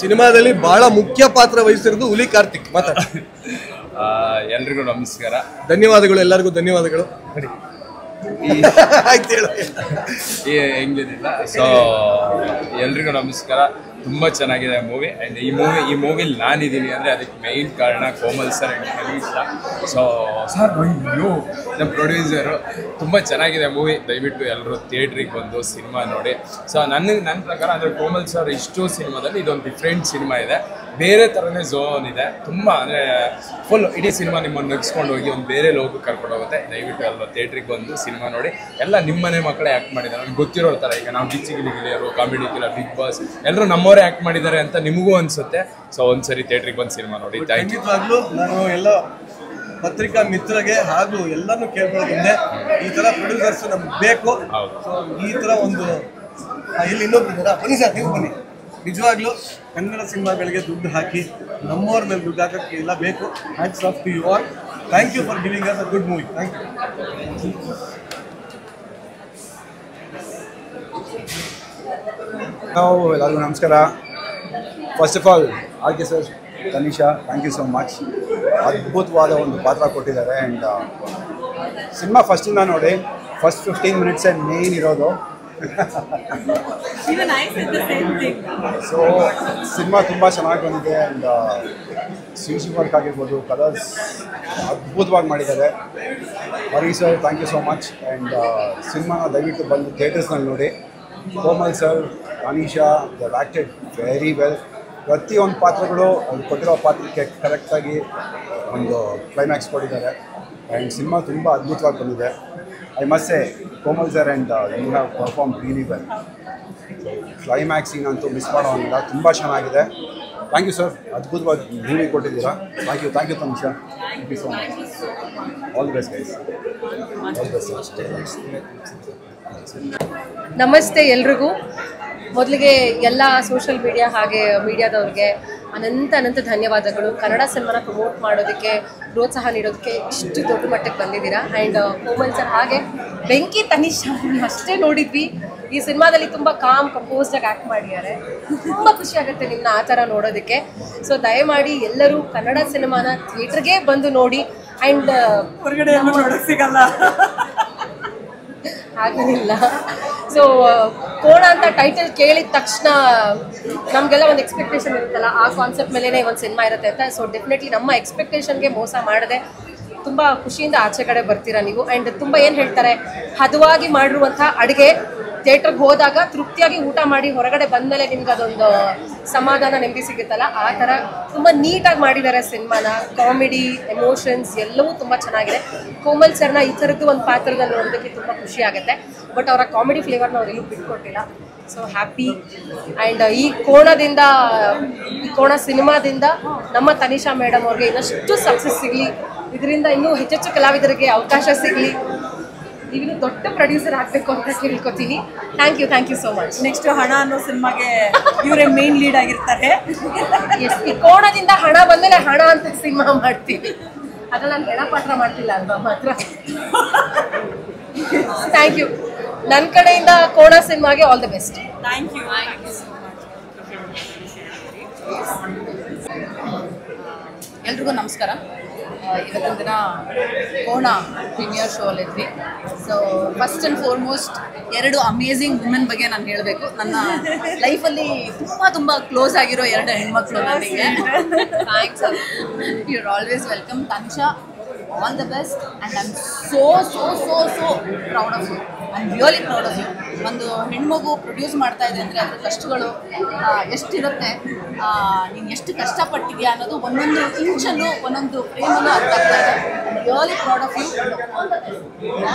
ಸಿನಿಮಾದಲ್ಲಿ ಬಹಳ ಮುಖ್ಯ ಪಾತ್ರ ವಹಿಸಿರೋದು ಹುಲಿ ಕಾರ್ತಿಕ್. ಮಾತಾಡ. ಎಲ್ರಿಗೂ ನಮಸ್ಕಾರ, ಧನ್ಯವಾದಗಳು. ಎಲ್ಲರಿಗೂ ಧನ್ಯವಾದಗಳು. ಹೆಂಗೇನಿಲ್ಲ. ಸೊ ಎಲ್ರಿಗೂ ನಮಸ್ಕಾರ. ತುಂಬ ಚೆನ್ನಾಗಿದೆ ಮೂವಿ. ಆ್ಯಂಡ್ ಈ ಮೂವಿಲಿ ನಾನಿದ್ದೀನಿ ಅಂದರೆ ಅದಕ್ಕೆ ಮೇಯ್ನ್ ಕಾರಣ Komal sir and Tanisha. So sir ನಮ್ಮ ಪ್ರೊಡ್ಯೂಸರು. ತುಂಬ ಚೆನ್ನಾಗಿದೆ ಮೂವಿ. ದಯವಿಟ್ಟು ಎಲ್ಲರೂ ಥಿಯೇಟ್ರಿಗೆ ಬಂದು ಸಿನಿಮಾ ನೋಡಿ. ಸೊ ನನ್ನ ಪ್ರಕಾರ ಅಂದರೆ ಕೋಮಲ್ ಸರ್ ಇಷ್ಟು ಸಿನಿಮಾದಲ್ಲಿ ಇದೊಂದು ಡಿಫ್ರೆಂಟ್ ಸಿನಿಮಾ ಇದೆ. ಬೇರೆ ಥರನೇ ಝೋನ್ ಇದೆ. ತುಂಬ ಅಂದರೆ ಫುಲ್ ಇಡೀ ಸಿನಿಮಾ ನಿಮ್ಮನ್ನು ನಗಿಸ್ಕೊಂಡು ಹೋಗಿ ಒಂದು ಬೇರೆ ಲೋಕಕ್ಕೆ ಕರ್ಕೊಂಡು ಹೋಗುತ್ತೆ. ದಯವಿಟ್ಟು ಎಲ್ಲರೂ ಥಿಯೇಟ್ರಿಗೆ ಬಂದು ಸಿನಿಮಾ ನೋಡಿ. ಎಲ್ಲ ನಿಮ್ಮನೆ ಮಕ್ಕಳೇ ಆ್ಯಕ್ಟ್ ಮಾಡಿದ್ದಾರೆ. ನಮ್ಗೆ ಗೊತ್ತಿರೋ ಥರ ಈಗ ನಾವು ಗಿಚ್ಚಿಗಿಲಿಗಿಲಿಯರು, ಕಾಮಿಡಿ ಕಿಲ್ಲ, ಬಿಗ್ ಬಾಸ್ ಎಲ್ಲರೂ ನಮ್ಮವರೇ ಆ್ಯಕ್ಟ್ ಮಾಡಿದ್ದಾರೆ ಅಂತ ನಿಮಗೂ ಅನಿಸುತ್ತೆ. ಸೊ ಒಂದ್ಸರಿ ಥಿಯೇಟ್ರಿಗೆ ಬಂದು ಸಿನಿಮಾ ನೋಡಿ. ಖಂಡಿತವಾಗ್ಲೂ ನಾನು ಎಲ್ಲ ಪತ್ರಿಕಾ ಮಿತ್ರಗೆ ಹಾಗೂ ಎಲ್ಲನೂ ಕೇಳ್ಕೊಳ್ಳೋದ್ರಿಂದ ಈ ಥರ ಪ್ರೊಡ್ಯೂಸರ್ಸ್ ನಮ್ಗೆ ಬೇಕು. ಸೊ ಈ ಥರ ಒಂದು ಇಲ್ಲಿ ಇನ್ನೊಬ್ರು ಇದ್ದಾರಾ? ಬನ್ನಿ ಸರ್, ನೀವು ಬನ್ನಿ. ನಿಜವಾಗ್ಲೂ ಕನ್ನಡ ಸಿನಿಮಾಗಳಿಗೆ ದುಡ್ಡು ಹಾಕಿ ನಮ್ಮವ್ರ ಮೇಲೆ ದುಡ್ಡು ಹಾಕೋಕ್ಕೆ ಎಲ್ಲ ಬೇಕು. Hats off to you all. Thank you for giving us a good movie. Thank you. ನಾವು ಎಲ್ಲರಿಗೂ ನಮಸ್ಕಾರ. First of all RK sir, Tanisha, thank you so much. ಅದ್ಭುತವಾದ ಒಂದು ಪಾತ್ರ ಕೊಟ್ಟಿದ್ದಾರೆ. ಆ್ಯಂಡ್ ಸಿನಿಮಾ ಫಸ್ಟಿಂದ ನೋಡಿ, ಫಸ್ಟ್ 15 ಮಿನಿಟ್ಸೇ ಮೇನ್ ಇರೋದು. ಸೊ ಸಿನಿಮಾ ತುಂಬ ಚೆನ್ನಾಗಿ ಬಂದಿದೆ. ಆ್ಯಂಡ್ CG ವರ್ಕ್ ಆಗಿರ್ಬೋದು, ಕಲರ್ಸ್ ಅದ್ಭುತವಾಗಿ ಮಾಡಿದ್ದಾರೆ. Hari sir, thank you so much. And ಸಿನಿಮಾನ ದಯವಿಟ್ಟು ಬಂದು ಥಿಯೇಟರ್ಸ್ನಲ್ಲಿ ನೋಡಿ. Komal sir, Tanisha, they acted very well. ಪ್ರತಿಯೊಂದು ಪಾತ್ರಗಳು ಅವ್ರು ಕೊಟ್ಟಿರೋ ಪಾತ್ರಕ್ಕೆ ಕರೆಕ್ಟಾಗಿ ಒಂದು ಕ್ಲೈಮ್ಯಾಕ್ಸ್ ಕೊಟ್ಟಿದ್ದಾರೆ. ಆ್ಯಂಡ್ ಸಿನಿಮಾ ತುಂಬ ಅದ್ಭುತವಾಗಿ ಬಂದಿದೆ. I must say Komal sir and you have perform really well. ಕ್ಲೈಮ್ಯಾಕ್ಸಿಂಗ್ ಅಂತೂ ಮಿಸ್ ಮಾಡೋಂಗಿಲ್ಲ, ತುಂಬ ಚೆನ್ನಾಗಿದೆ. ಥ್ಯಾಂಕ್ ಯು ಸರ್, ಅದ್ಭುತವಾಗಿ ಮೂವಿ ಕೊಟ್ಟಿದ್ದೀರಾ. Thank you Tanisha. Thank you so much. All the best guys. All the best. ನಮಸ್ತೆ ಎಲ್ರಿಗೂ. ಮೊದಲಿಗೆ ಎಲ್ಲ ಸೋಷಿಯಲ್ ಮೀಡಿಯಾ ಹಾಗೆ ಮೀಡಿಯಾದವ್ರಿಗೆ ಅನಂತ ಧನ್ಯವಾದಗಳು. ಕನ್ನಡ ಸಿನಿಮಾನ ಪ್ರಮೋಟ್ ಮಾಡೋದಕ್ಕೆ, ಪ್ರೋತ್ಸಾಹ ನೀಡೋದಕ್ಕೆ ಇಷ್ಟು ದೊಡ್ಡ ಮಟ್ಟಕ್ಕೆ ಬಂದಿದ್ದೀರಾ. ಆ್ಯಂಡ್ ಕೋಮಲ್ ಸರ್ ಹಾಗೆ ಬೆಂಕಿ ತನಿಷಾ ಅಷ್ಟೇ ನೋಡಿದ್ವಿ. ಈ ಸಿನಿಮಾದಲ್ಲಿ ತುಂಬ ಕಂಪೋಸ್ಡಾಗಿ ಆ್ಯಕ್ಟ್ ಮಾಡಿದ್ದಾರೆ. ತುಂಬ ಖುಷಿ ಆಗುತ್ತೆ ನಿಮ್ಮನ್ನ ಆ ಥರ ನೋಡೋದಕ್ಕೆ. ಸೊ ದಯಮಾಡಿ ಎಲ್ಲರೂ ಕನ್ನಡ ಸಿನಿಮಾನ ಥಿಯೇಟ್ರಿಗೆ ಬಂದು ನೋಡಿ. ಆ್ಯಂಡ್ ಹೊರಗಡೆ ನೋಡೋಕ್ಕೆ ಸಿಗಲ್ಲ ಹಾಗೇನಿಲ್ಲ. ಸೊ ಕೋಣ ಅಂತ ಟೈಟಲ್ ಕೇಳಿದ ತಕ್ಷಣ ನಮಗೆಲ್ಲ ಒಂದು ಎಕ್ಸ್ಪೆಕ್ಟೇಷನ್ ಇರುತ್ತಲ್ಲ, ಆ ಕಾನ್ಸೆಪ್ಟ್ ಮೇಲೇ ಒಂದು ಸಿನಿಮಾ ಇರುತ್ತೆ ಅಂತ. ಸೊ ಡೆಫಿನೆಟ್ಲಿ ನಮ್ಮ ಎಕ್ಸ್ಪೆಕ್ಟೇಷನ್ಗೆ ಮೋಸ ಮಾಡದೆ ತುಂಬ ಖುಷಿಯಿಂದ ಆಚೆ ಕಡೆ ಬರ್ತೀರಾ ನೀವು. ಆ್ಯಂಡ್ ತುಂಬ ಏನು ಹೇಳ್ತಾರೆ, ಹದವಾಗಿ ಮಾಡಿರುವಂಥ ಅಡುಗೆ ಥಿಯೇಟ್ರಿಗೆ ಹೋದಾಗ ತೃಪ್ತಿಯಾಗಿ ಊಟ ಮಾಡಿ ಹೊರಗಡೆ ಬಂದಮೇಲೆ ನಿಮ್ಗೆ ಅದೊಂದು ಸಮಾಧಾನ ನೆಮ್ಮದಿ ಸಿಗುತ್ತಲ್ಲ, ಆ ಥರ ತುಂಬ ನೀಟಾಗಿ ಮಾಡಿದ್ದಾರೆ ಸಿನಿಮಾನ. ಕಾಮಿಡಿ, ಎಮೋಷನ್ಸ್ ಎಲ್ಲವೂ ತುಂಬ ಚೆನ್ನಾಗಿದೆ. ಕೋಮಲ್ ಸರ್ನ ಈ ಥರದ್ದು ಒಂದು ಪಾತ್ರದಲ್ಲಿ ನೋಡೋದಕ್ಕೆ ತುಂಬ ಖುಷಿ ಆಗುತ್ತೆ. ಬಟ್ ಅವರ ಕಾಮಿಡಿ ಫ್ಲೇವರ್ನ ಅವ್ರು ಎಲ್ಲೂ ಬಿಟ್ಕೊಟ್ಟಿಲ್ಲ. So happy. ಆ್ಯಂಡ್ ಈ ಕೋಣ ಸಿನಿಮಾದಿಂದ ನಮ್ಮ ತನಿಷಾ ಮೇಡಮ್ ಅವ್ರಿಗೆ ಇನ್ನಷ್ಟು ಸಕ್ಸಸ್ ಸಿಗಲಿ, ಇದರಿಂದ ಇನ್ನೂ ಹೆಚ್ಚೆಚ್ಚು ಕಲಾವಿದರಿಗೆ ಅವಕಾಶ ಸಿಗಲಿ, ನೀವಿನ್ನು ದೊಡ್ಡ ಪ್ರೊಡ್ಯೂಸರ್ ಆಗಬೇಕು ಅಂತ ಕೇಳ್ಕೊತೀನಿ. Thank you so much. Next ಹಣ ಅನ್ನೋ ಸಿನಿಮಾಗೆ ಇವರೇ ಮೇನ್ ಲೀಡ್ ಆಗಿರ್ತಾರೆ. ಈ ಕೋಣದಿಂದ ಹಣ ಬಂದಮೇಲೆ ಹಣ ಅಂತ ಸಿನಿಮಾ ಮಾಡ್ತೀವಿ. ಅದ್ರಲ್ಲಿ ನಾನು ಹೆಣ ಪಾತ್ರ ಮಾಡ್ತಿಲ್ಲ ಅಲ್ವಾ ಮಾತ್ರ. Thank you. ನನ್ನ ಕಡೆಯಿಂದ ಕೋಣ ಸಿನಿಮಾಗೆ all the best. Thank you. ಎಲ್ರಿಗೂ ನಮಸ್ಕಾರ. ಇವತ್ತಿನ ದಿನ ಕೋಣ ಪ್ರೀಮಿಯರ್ ಶೋ ಅಲ್ಲಿದ್ವಿ. So first and foremost 2 amazing women ಬಗ್ಗೆ ನಾನು ಹೇಳಬೇಕು. ನನ್ನ ಲೈಫಲ್ಲಿ ತುಂಬ ಕ್ಲೋಸ್ ಆಗಿರೋ 2 ಹೆಣ್ಮಕ್ಳು ನನಗೆ. Thanks, you are always welcome. Tanisha, all the best. And I am so proud of you. I am really proud of you. ಒಂದು ಹೆಣ್ಮಗು ಪ್ರೊಡ್ಯೂಸ್ ಮಾಡ್ತಾ ಇದೆ ಅಂದರೆ ಅದ್ರ ಕಷ್ಟಗಳು ಎಷ್ಟಿರುತ್ತೆ, ನೀನು ಎಷ್ಟು ಕಷ್ಟಪಟ್ಟಿದ್ಯಾ ಅನ್ನೋದು ಒಂದೊಂದು ಇಂಚಲ್ಲೂ ಒಂದೊಂದು ಫ್ರೇಮಲ್ಲೂ ಅರ್ಥ ಆಗ್ತಾ ಇದೆ. I am really proud of you.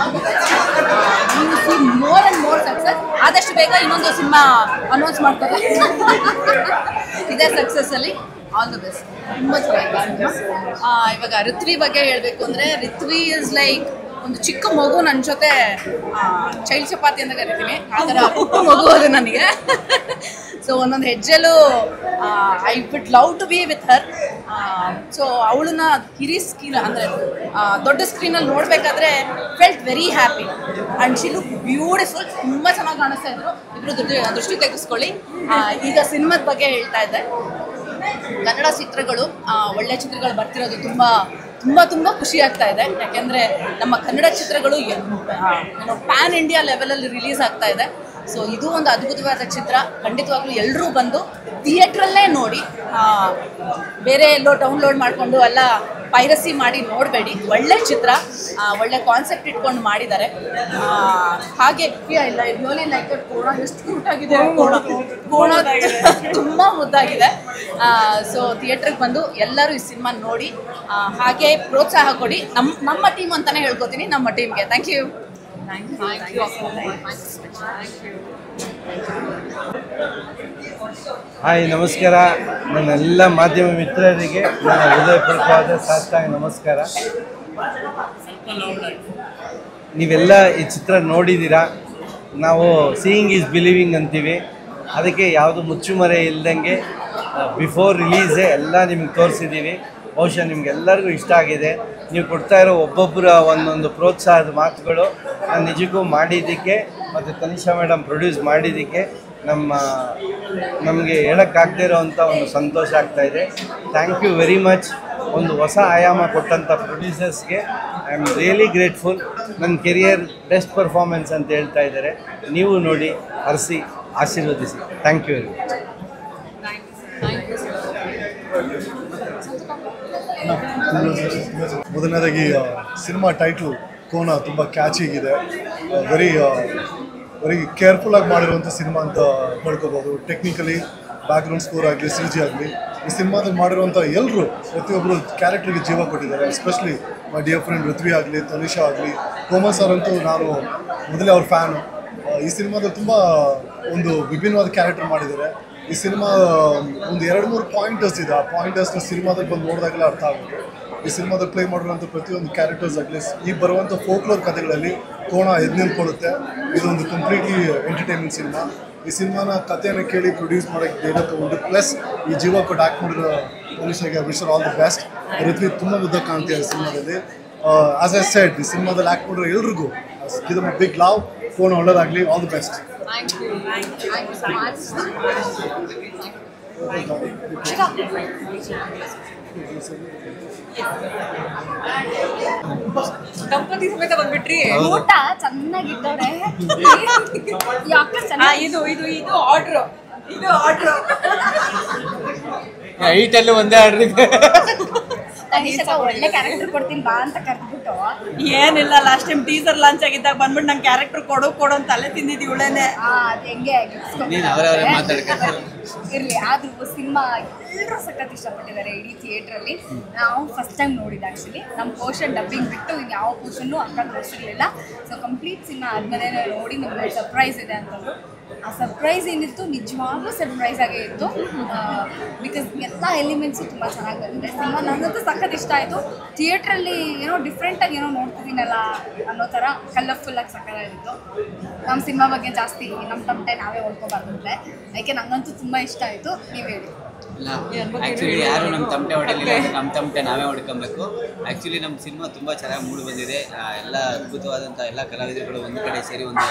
You see more and more success. ಆದಷ್ಟು ಬೇಗ ಇನ್ನೊಂದು ಸಿನಿಮಾ ಅನೌನ್ಸ್ ಮಾಡ್ತಾರೆ. ಇದೇ ಸಕ್ಸಸ್ಸಲ್ಲಿ ಆಲ್ ದ ಬೆಸ್ಟ್. ತುಂಬ ಚೆನ್ನಾಗಿದೆ. ಇವಾಗ ಋತ್ವಿ ಬಗ್ಗೆ ಹೇಳಬೇಕು ಅಂದರೆ, ಋತ್ವಿ ಇಸ್ ಲೈಕ್ ಒಂದು ಚಿಕ್ಕ ಮಗು ನನ್ನ ಜೊತೆ ಚೈಲ್ಡ್ ಚಪಾತಿ ಅಂತ ಕರಿತೀನಿ, ಆ ಥರ ಪುಟ್ಟ ಮಗು ಅದು ನನಗೆ. ಸೊ ಒಂದೊಂದು ಹೆಜ್ಜೆಲ್ಲೂ I would love to be with her. So ಅವಳನ್ನ ಕಿರಿ ಸ್ಕ್ರೀನ್ ಅಂದರೆ ದೊಡ್ಡ ಸ್ಕ್ರೀನಲ್ಲಿ ನೋಡಬೇಕಾದ್ರೆ felt very happy. And she look beautiful. ತುಂಬ ಚೆನ್ನಾಗಿ ಕಾಣಿಸ್ತಾ ಇದ್ರು. ಇಬ್ಬರು ದೃಷ್ಟಿ ತೆಗೆಸ್ಕೊಳ್ಳಿ. ಈಗ ಸಿನಿಮಾದ ಬಗ್ಗೆ ಹೇಳ್ತಾ ಇದ್ದೆ. ಕನ್ನಡ ಚಿತ್ರಗಳು, ಒಳ್ಳೆ ಚಿತ್ರಗಳು ಬರ್ತಿರೋದು ತುಂಬ ಖುಷಿ ಆಗ್ತಾ ಇದೆ. ಯಾಕೆಂದರೆ ನಮ್ಮ ಕನ್ನಡ ಚಿತ್ರಗಳು ಪ್ಯಾನ್ ಇಂಡಿಯಾ ಲೆವೆಲಲ್ಲಿ ರಿಲೀಸ್ ಆಗ್ತಾ ಇದೆ. ಸೊ ಇದು ಒಂದು ಅದ್ಭುತವಾದ ಚಿತ್ರ. ಖಂಡಿತವಾಗ್ಲೂ ಎಲ್ಲರೂ ಬಂದು ಥಿಯೇಟ್ರಲ್ಲೇ ನೋಡಿ, ಬೇರೆ ಎಲ್ಲೋ ಡೌನ್ಲೋಡ್ ಮಾಡಿಕೊಂಡು ಎಲ್ಲ ಪೈರಸಿ ಮಾಡಿ ನೋಡಬೇಡಿ. ಒಳ್ಳೆ ಚಿತ್ರ, ಒಳ್ಳೆ ಕಾನ್ಸೆಪ್ಟ್ ಇಟ್ಕೊಂಡು ಮಾಡಿದ್ದಾರೆ. ಹಾಗೆ ರಿಯಲಿ ಲೈಕ್ ದಟ್. ಕೋಣ ಎಷ್ಟು ಕ್ಯೂಟ್ ಆಗಿದೆ. ಕೋಣ ತುಂಬ ಮುದ್ದಾಗಿದೆ. ಸೊ ಥಿಯೇಟ್ರಿಗೆ ಬಂದು ಎಲ್ಲರೂ ಈ ಸಿನಿಮಾ ನೋಡಿ, ಹಾಗೆ ಪ್ರೋತ್ಸಾಹ ಕೊಡಿ. ನಮ್ಮ ಟೀಮ್ ಅಂತಲೇ ಹೇಳ್ಕೊತೀನಿ, ನಮ್ಮ ಟೀಮ್ಗೆ. Thank you. ಹಾಯ್, ನಮಸ್ಕಾರ. ನನ್ನೆಲ್ಲ ಮಾಧ್ಯಮ ಮಿತ್ರರಿಗೆ ನನ್ನ ಹೃದಯಪೂರ್ವಕವಾದ ಸಾಷ್ಟಾಂಗ ನಮಸ್ಕಾರ. ನೀವೆಲ್ಲ ಈ ಚಿತ್ರ ನೋಡಿದ್ದೀರಾ. ನಾವು ಸೀಯಿಂಗ್ ಈಸ್ ಬಿಲೀವಿಂಗ್ ಅಂತೀವಿ. ಅದಕ್ಕೆ ಯಾವುದು ಮುಚ್ಚುಮರೆ ಇಲ್ದಂಗೆ ಬಿಫೋರ್ ರಿಲೀಸೇ ಎಲ್ಲ ನಿಮ್ಗೆ ತೋರಿಸಿದ್ದೀವಿ. ಬಹುಶಃ ನಿಮಗೆಲ್ಲರಿಗೂ ಇಷ್ಟ ಆಗಿದೆ. ನೀವು ಕೊಡ್ತಾ ಇರೋ ಒಬ್ಬೊಬ್ಬರ ಒಂದೊಂದು ಪ್ರೋತ್ಸಾಹದ ಮಾತುಗಳು ನಾನು ನಿಜಕ್ಕೂ ಮಾಡಿದ್ದಕ್ಕೆ ಮತ್ತು ತನಿಷಾ ಮೇಡಮ್ ಪ್ರೊಡ್ಯೂಸ್ ಮಾಡಿದ್ದಕ್ಕೆ ನಮಗೆ ಹೇಳೋಕ್ಕಾಗದೇ ಇರೋವಂಥ ಒಂದು ಸಂತೋಷ ಆಗ್ತಾಯಿದೆ. Thank you very much. ಒಂದು ಹೊಸ ಆಯಾಮ ಕೊಟ್ಟಂಥ ಪ್ರೊಡ್ಯೂಸರ್ಸ್ಗೆ ಐ ಆಮ್ ರಿಯಲಿ ಗ್ರೇಟ್ಫುಲ್. ನನ್ನ ಕೆರಿಯರ್ ಬೆಸ್ಟ್ ಪರ್ಫಾರ್ಮೆನ್ಸ್ ಅಂತ ಹೇಳ್ತಾ ಇದ್ದಾರೆ. ನೀವು ನೋಡಿ, ಹರಿಸಿ, ಆಶೀರ್ವದಿಸಿ. Thank you very much. ಮೊದಲನೇದಾಗಿ ಸಿನಿಮಾ ಟೈಟ್ಲು ಕೋಣ ತುಂಬ ಕ್ಯಾಚಿಗಿದೆ. ವೆರಿ ಕೇರ್ಫುಲ್ಲಾಗಿ ಮಾಡಿರುವಂಥ ಸಿನಿಮಾ ಅಂತ ಹೇಳ್ಕೊಬೋದು. ಟೆಕ್ನಿಕಲಿ ಬ್ಯಾಕ್ಗ್ರೌಂಡ್ ಸ್ಕೋರ್ ಆಗಲಿ, CG ಆಗಲಿ, ಈ ಸಿನಿಮಾದಲ್ಲಿ ಮಾಡಿರುವಂಥ ಎಲ್ಲರೂ ಪ್ರತಿಯೊಬ್ಬರು ಕ್ಯಾರೆಕ್ಟರ್ಗೆ ಜೀವ ಕೊಟ್ಟಿದ್ದಾರೆ. Especially my dear friend Ruthvi ಆಗಲಿ, ತನಿಷಾ ಆಗಲಿ, ಕೋಮಲ್ ಸರ್ ಅಂತೂ ನಾನು ಮೊದಲೇ ಅವ್ರ ಫ್ಯಾನು. ಈ ಸಿನಿಮಾದಲ್ಲಿ ತುಂಬ ಒಂದು ವಿಭಿನ್ನವಾದ ಕ್ಯಾರೆಕ್ಟರ್ ಮಾಡಿದ್ದಾರೆ. ಈ ಸಿನಿಮಾ ಒಂದು 2-3 ಪಾಯಿಂಟರ್ಸ್ ಇದೆ. ಆ ಪಾಯಿಂಟರ್ಸ್ನ ಸಿನಿಮಾದಲ್ಲಿ ಬಂದು ನೋಡಿದಾಗಲೇ ಅರ್ಥ ಆಗುತ್ತೆ. ಈ ಸಿನಿಮಾದಲ್ಲಿ ಪ್ಲೇ ಮಾಡಿರುವಂಥ ಪ್ರತಿಯೊಂದು ಕ್ಯಾರೆಕ್ಟರ್ಸ್ ಆಗಲಿ, ಈ ಬರುವಂಥ ಫೋಕ್ಲೋರ್ ಕಥೆಗಳಲ್ಲಿ ಕೋಣ ಎದ್ದು ನಿಂತ್ಕೊಳ್ಳುತ್ತೆ. ಇದೊಂದು ಕಂಪ್ಲೀಟ್ಲಿ ಎಂಟರ್ಟೈನ್ಮೆಂಟ್ ಸಿನಿಮಾ. ಈ ಸಿನಿಮಾನ ಕಥೆಯನ್ನು ಕೇಳಿ ಪ್ರೊಡ್ಯೂಸ್ ಮಾಡೋಕ್ಕೆ ಧೈರ್ಯ ತೊಗೊಂಡು, ಪ್ಲಸ್ ಈ ಜೀವ ಕೊಟ್ಟು ಆ್ಯಕ್ಟ್ ಮಾಡಿರೋ ಮನುಷ್ಯಗೆ wish all the best. Ritvi ತುಂಬ ಉದ್ದ ಕಾಣ್ತಿದ್ದಾರೆ ಸಿನಿಮಾದಲ್ಲಿ. ಆಸ್ ಐ ಸೆಡ್, ಈ ಸಿನಿಮಾದಲ್ಲಿ ಆ್ಯಕ್ಟ್ ಮಾಡಿರೋ ಎಲ್ರಿಗೂ ಇದು ಬಿಗ್ ಲವ್. ಕೋಣ ಒಳ್ಳೆಯದಾಗಲಿ. All the best. ದಂಪತಿ ಸಮೇತ ಬಂದ್ಬಿಟ್ರಿ. ಊಟ ಚೆನ್ನಾಗಿದ್ದಾರೆ. ಇದು ಆರ್ಡ್ರು. ಐಟಲ್ಲೂ ಒಂದೇ ಆರ್ಡ್ರ್ ಇದೆ. ಒಳ್ಳೆ ಕ್ಯಾರೆಕ್ಟರ್ ಕೊಡ್ತೀನಿ ಬಾ ಅಂತ ಕರೆದ್ಬಿಟ್ಟು ಏನಿಲ್ಲ ಲಾಸ್ಟ್ ಟೈಮ್ ಟೀಸರ್ ಲಾಂಚ್ ಆಗಿದ್ದಾಗ ಬಂದ್ಬಿಟ್ಟು ನಂಗೆ ಕ್ಯಾರೆಕ್ಟರ್ ಕೊಡು ಅಂತ ತಲೆ ತಿಂದಿದ್ದಿ ಇವಳೇನೆ. ಅದು ಹೆಂಗೆ ಇರ್ಲಿ. ಆದ್ರೂ ಸಿನಿಮಾ ಎಲ್ಲರೂ ಸಖತ್ ಇಷ್ಟಪಟ್ಟಿದ್ದಾರೆ ಇಡೀ ಥಿಯೇಟ್ರಲ್ಲಿ. ನಾವು ಫಸ್ಟ್ ಟೈಮ್ ನೋಡಿದ್ದು ಆ್ಯಕ್ಚುಲಿ. ನಮ್ಮ ಪೋರ್ಷನ್ ಡಬ್ಬಿಂಗ್ ಬಿಟ್ಟು ಇನ್ನು ಯಾವ ಪೋರ್ಷನ್ನು ಅಕ್ಕ ತೋರಿಸಿರ್ಲಿಲ್ಲ. ಸೊ ಕಂಪ್ಲೀಟ್ ಸಿನಿಮಾ ಆದಮೇಲೆ ನೋಡಿ ನಮ್ಗೆ ಸರ್ಪ್ರೈಸ್ ಇದೆ ಅಂತಂದ್ರು. ಆ ಸರ್ಪ್ರೈಸ್ ಏನಿತ್ತು ನಿಜವಾಗ್ಲೂ ಸರ್ಪ್ರೈಸ್ ಆಗೇ ಇತ್ತು. ಬಿಕಾಸ್ ಎಲ್ಲ ಎಲಿಮೆಂಟ್ಸು ತುಂಬ ಚೆನ್ನಾಗಿ ಬಂದಿದೆ. ಸಿನಿಮಾ ನನಗಂತೂ ಸಖತ್ ಇಷ್ಟ ಆಯಿತು. ಥಿಯೇಟ್ರಲ್ಲಿ ಏನೋ ಡಿಫ್ರೆಂಟಾಗಿ ಏನೋ ನೋಡ್ತಿದ್ದೀನಲ್ಲ ಅನ್ನೋ ಥರ ಕಲರ್ಫುಲ್ಲಾಗಿ ಸಖತ್ತಾಗಿತ್ತು. ನಮ್ಮ ಸಿನಿಮಾ ಬಗ್ಗೆ ಜಾಸ್ತಿ ನಮ್ಮ ತಮಟೆ ನಾವೇ ಹೊಡ್ಕೊಬಾರ್ದಂತೆ. ಯಾಕೆ ನನಗಂತೂ ತುಂಬ ಇಷ್ಟ ಆಯಿತು. ನೀವು ಹೇಳಿ. ಇಲ್ಲ ಆ್ಯಕ್ಚುಲಿ ಯಾರು ನಮ್ಮ ತಮಟೆ ಹೊಡಿಲಿಲ್ಲ, ನಮ್ಮ ತಮಟೆ ನಾವೇ ಹೊಡ್ಕೊಬೇಕು. ಆ್ಯಕ್ಚುಲಿ ನಮ್ಮ ಸಿನಿಮಾ ತುಂಬ ಚೆನ್ನಾಗಿ ಮೂಡಿ ಬಂದಿದೆ. ಎಲ್ಲ ಅದ್ಭುತವಾದಂಥ ಎಲ್ಲ ಕಲಾವಿದರುಗಳು ಒಂದು ಕಡೆ ಸೇರಿ ಒಂದು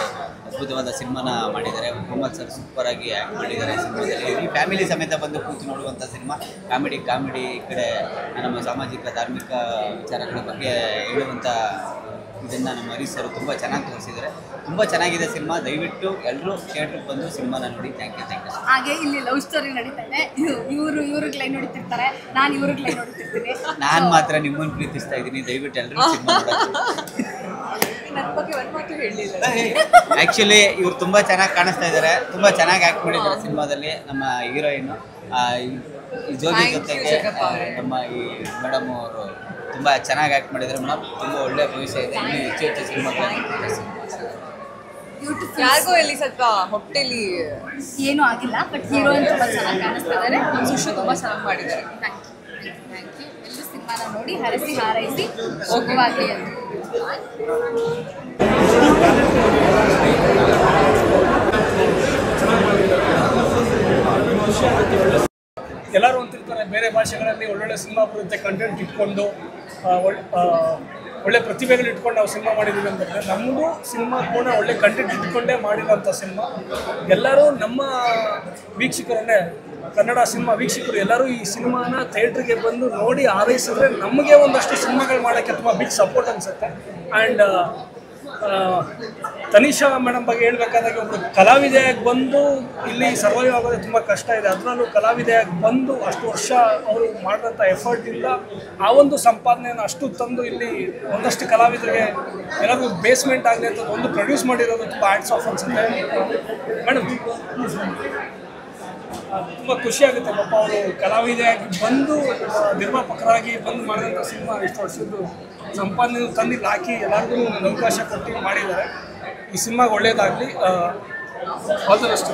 ಅದ್ಭುತವಾದ ಸಿನಿಮಾನ ಮಾಡಿದ್ದಾರೆ. ಮೊಹಮ್ಮದ್ ಸರ್ ಸೂಪರಾಗಿ ಆ್ಯಕ್ಟ್ ಮಾಡಿದ್ದಾರೆ ಸಿನಿಮಾದಲ್ಲಿ. ಈ ಫ್ಯಾಮಿಲಿ ಸಮೇತ ಬಂದು ಕೂತು ನೋಡುವಂಥ ಸಿನಿಮಾ. ಕಾಮಿಡಿ ಈ ಕಡೆ ನಮ್ಮ ಸಾಮಾಜಿಕ ಧಾರ್ಮಿಕ ವಿಚಾರಗಳ ಬಗ್ಗೆ ಹೇಳುವಂಥ ಇದನ್ನು ನಮ್ಮ ಹರೀಶ್ ಸರ್ ತುಂಬ ಚೆನ್ನಾಗಿ ತೋರಿಸಿದ್ದಾರೆ. ತುಂಬ ಚೆನ್ನಾಗಿದೆ ಸಿನಿಮಾ. ದಯವಿಟ್ಟು ಎಲ್ಲರೂ ಥಿಯೇಟ್ರಿಗೆ ಬಂದು ಸಿನಿಮಾನ ನೋಡಿ. Thank you. ಹಾಗೆ ಇಲ್ಲಿ ಲವ್ ಸ್ಟೋರಿ ನಡೀತಾ ಇದೆ. ಇವ್ರಿಗೆ ಲೈನ್ ಹೊಡಿತಿರ್ತಾರೆ, ನಾನು ಇವ್ರಿಗೆ ಲೈನ್ ಹೊಡಿತಿರ್ತೀನಿ. ನಾನು ಮಾತ್ರ ನಿಮ್ಮನ್ನು ಪ್ರೀತಿಸ್ತಾ ಇದ್ದೀನಿ. ದಯವಿಟ್ಟು ಎಲ್ಲರೂ ಸಿನಿಮಾ ನನ್ನ ಬಗ್ಗೆ ಒಂದು ಮಾತು ಹೇಳಲಿಲ್ಲ. ಆ್ಯಕ್ಚುಲಿ ಇವ್ರು ತುಂಬ ಚೆನ್ನಾಗಿ ಕಾಣಿಸ್ತಾ ಇದ್ದಾರೆ, ತುಂಬ ಚೆನ್ನಾಗಿ ಆ್ಯಕ್ಟ್ ಮಾಡಿದ್ದಾರೆ ಸಿನಿಮಾದಲ್ಲಿ. ನಮ್ಮ ಹೀರೋಯಿನ್ ಈ ಜೋಗಿ ಜೊತೆಗೆ ನಮ್ಮ ಈ ಮೇಡಮ್ ಅವರು ತುಂಬ ಚೆನ್ನಾಗಿ ಆ್ಯಕ್ಟ್ ಮಾಡಿದ್ದಾರೆ ಮೇಡಮ್. ತುಂಬ ಒಳ್ಳೆಯ ಭವಿಷ್ಯ ಇದೆ. ಇನ್ನೂ ಹೆಚ್ಚು ಸಿನಿಮಾಗಳು ಯಾರಿಗೂ ಇಲ್ಲಿ ಸ್ವಲ್ಪ ಹೊಟ್ಟೆಲಿ ಏನೂ ಆಗಿಲ್ಲ. ಬಟ್ ಹೀರೋಯಿನ್ ತುಂಬ ಚೆನ್ನಾಗಿ ಕಾಣಿಸ್ತಾ ಇದ್ದಾರೆ. ನಮ್ಮ ಸುಶು ತುಂಬ ಚೆನ್ನಾಗಿ ಮಾಡಿದ್ದಾರೆ. Thank you. ಎಲ್ಲರೂ ಸಿನಿಮಾನ ನೋಡಿ ಹರಸಿ ಹಾರೈಸಿ ಹೋಗುವಾಗಲಿ ಅಂತ. ಎಲ್ಲರೂ ಅಂತಿರ್ತಾರೆ ಬೇರೆ ಭಾಷೆಗಳಲ್ಲಿ ಒಳ್ಳೊಳ್ಳೆ ಸಿನಿಮಾ ಬರುತ್ತೆ, ಕಂಟೆಂಟ್ ಇಟ್ಕೊಂಡು ಒಳ್ಳೆ ಪ್ರತಿಭೆಗಳು ಇಟ್ಕೊಂಡು ನಾವು ಸಿನಿಮಾ ಮಾಡಿದ್ದೀವಿ ಅಂತಂದರೆ, ನಮ್ಮದು ಸಿನಿಮಾ ಕೂಡ ಒಳ್ಳೆ ಕಂಟೆಂಟ್ ಇಟ್ಕೊಂಡೇ ಮಾಡಿರೋಂಥ ಸಿನಿಮಾ. ಎಲ್ಲರೂ ನಮ್ಮ ವೀಕ್ಷಕರನ್ನೇ, ಕನ್ನಡ ಸಿನಿಮಾ ವೀಕ್ಷಕರು ಎಲ್ಲರೂ ಈ ಸಿನಿಮಾನ ಥಿಯೇಟ್ರಿಗೆ ಬಂದು ನೋಡಿ ಆರೈಸಿದ್ರೆ ನಮಗೆ ಒಂದಷ್ಟು ಸಿನಿಮಾಗಳು ಮಾಡೋಕ್ಕೆ ತುಂಬ ಬಿಗ್ ಸಪೋರ್ಟ್ ಅನಿಸುತ್ತೆ. ಆ್ಯಂಡ್ ತನಿಷಾ ಮೇಡಮ್ ಬಗ್ಗೆ ಹೇಳ್ಬೇಕಾದಾಗ ಒಬ್ಬರು ಕಲಾವಿದೆಯಾಗಿ ಬಂದು ಇಲ್ಲಿ ಸರ್ವೈವ್ ಆಗೋದು ತುಂಬ ಕಷ್ಟ ಇದೆ. ಅದರಲ್ಲೂ ಕಲಾವಿದೆಯಾಗಿ ಬಂದು ಅಷ್ಟು ವರ್ಷ ಅವರು ಮಾಡಿದಂಥ ಎಫರ್ಟಿಂದ ಆ ಒಂದು ಸಂಪಾದನೆಯನ್ನು ಅಷ್ಟು ತಂದು ಇಲ್ಲಿ ಒಂದಷ್ಟು ಕಲಾವಿದರಿಗೆ ಎಲ್ಲರಿಗೂ ಬೇಸ್ಮೆಂಟ್ ಆಗಲಿ ಅಂತ ಒಂದು ಪ್ರೊಡ್ಯೂಸ್ ಮಾಡಿರೋದು ತುಂಬ ಹ್ಯಾಟ್ಸ್ ಆಫ್ ಅನಿಸುತ್ತೆ ಮೇಡಮ್. ತುಂಬ ಖುಷಿಯಾಗುತ್ತೆ ಪಾಪ ಅವರು ಕಲಾವಿದೆಯಾಗಿ ಬಂದು ನಿರ್ಮಾಪಕರಾಗಿ ಬಂದು ಮಾಡಿದಂಥ ಸಿನಿಮಾ ಇಷ್ಟು ವರ್ಷದ್ದು ಸಂಪಾದನೆ ತಂದಿಲ್ಲಿ ಹಾಕಿ ಎಲ್ಲರಿಗೂ ಅವಕಾಶ ಕೊಟ್ಟು ಮಾಡಿದ್ದಾರೆ. ಈ ಸಿನಿಮಾಗೆ ಒಳ್ಳೇದಾಗಲಿ. All the best.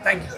Thank you.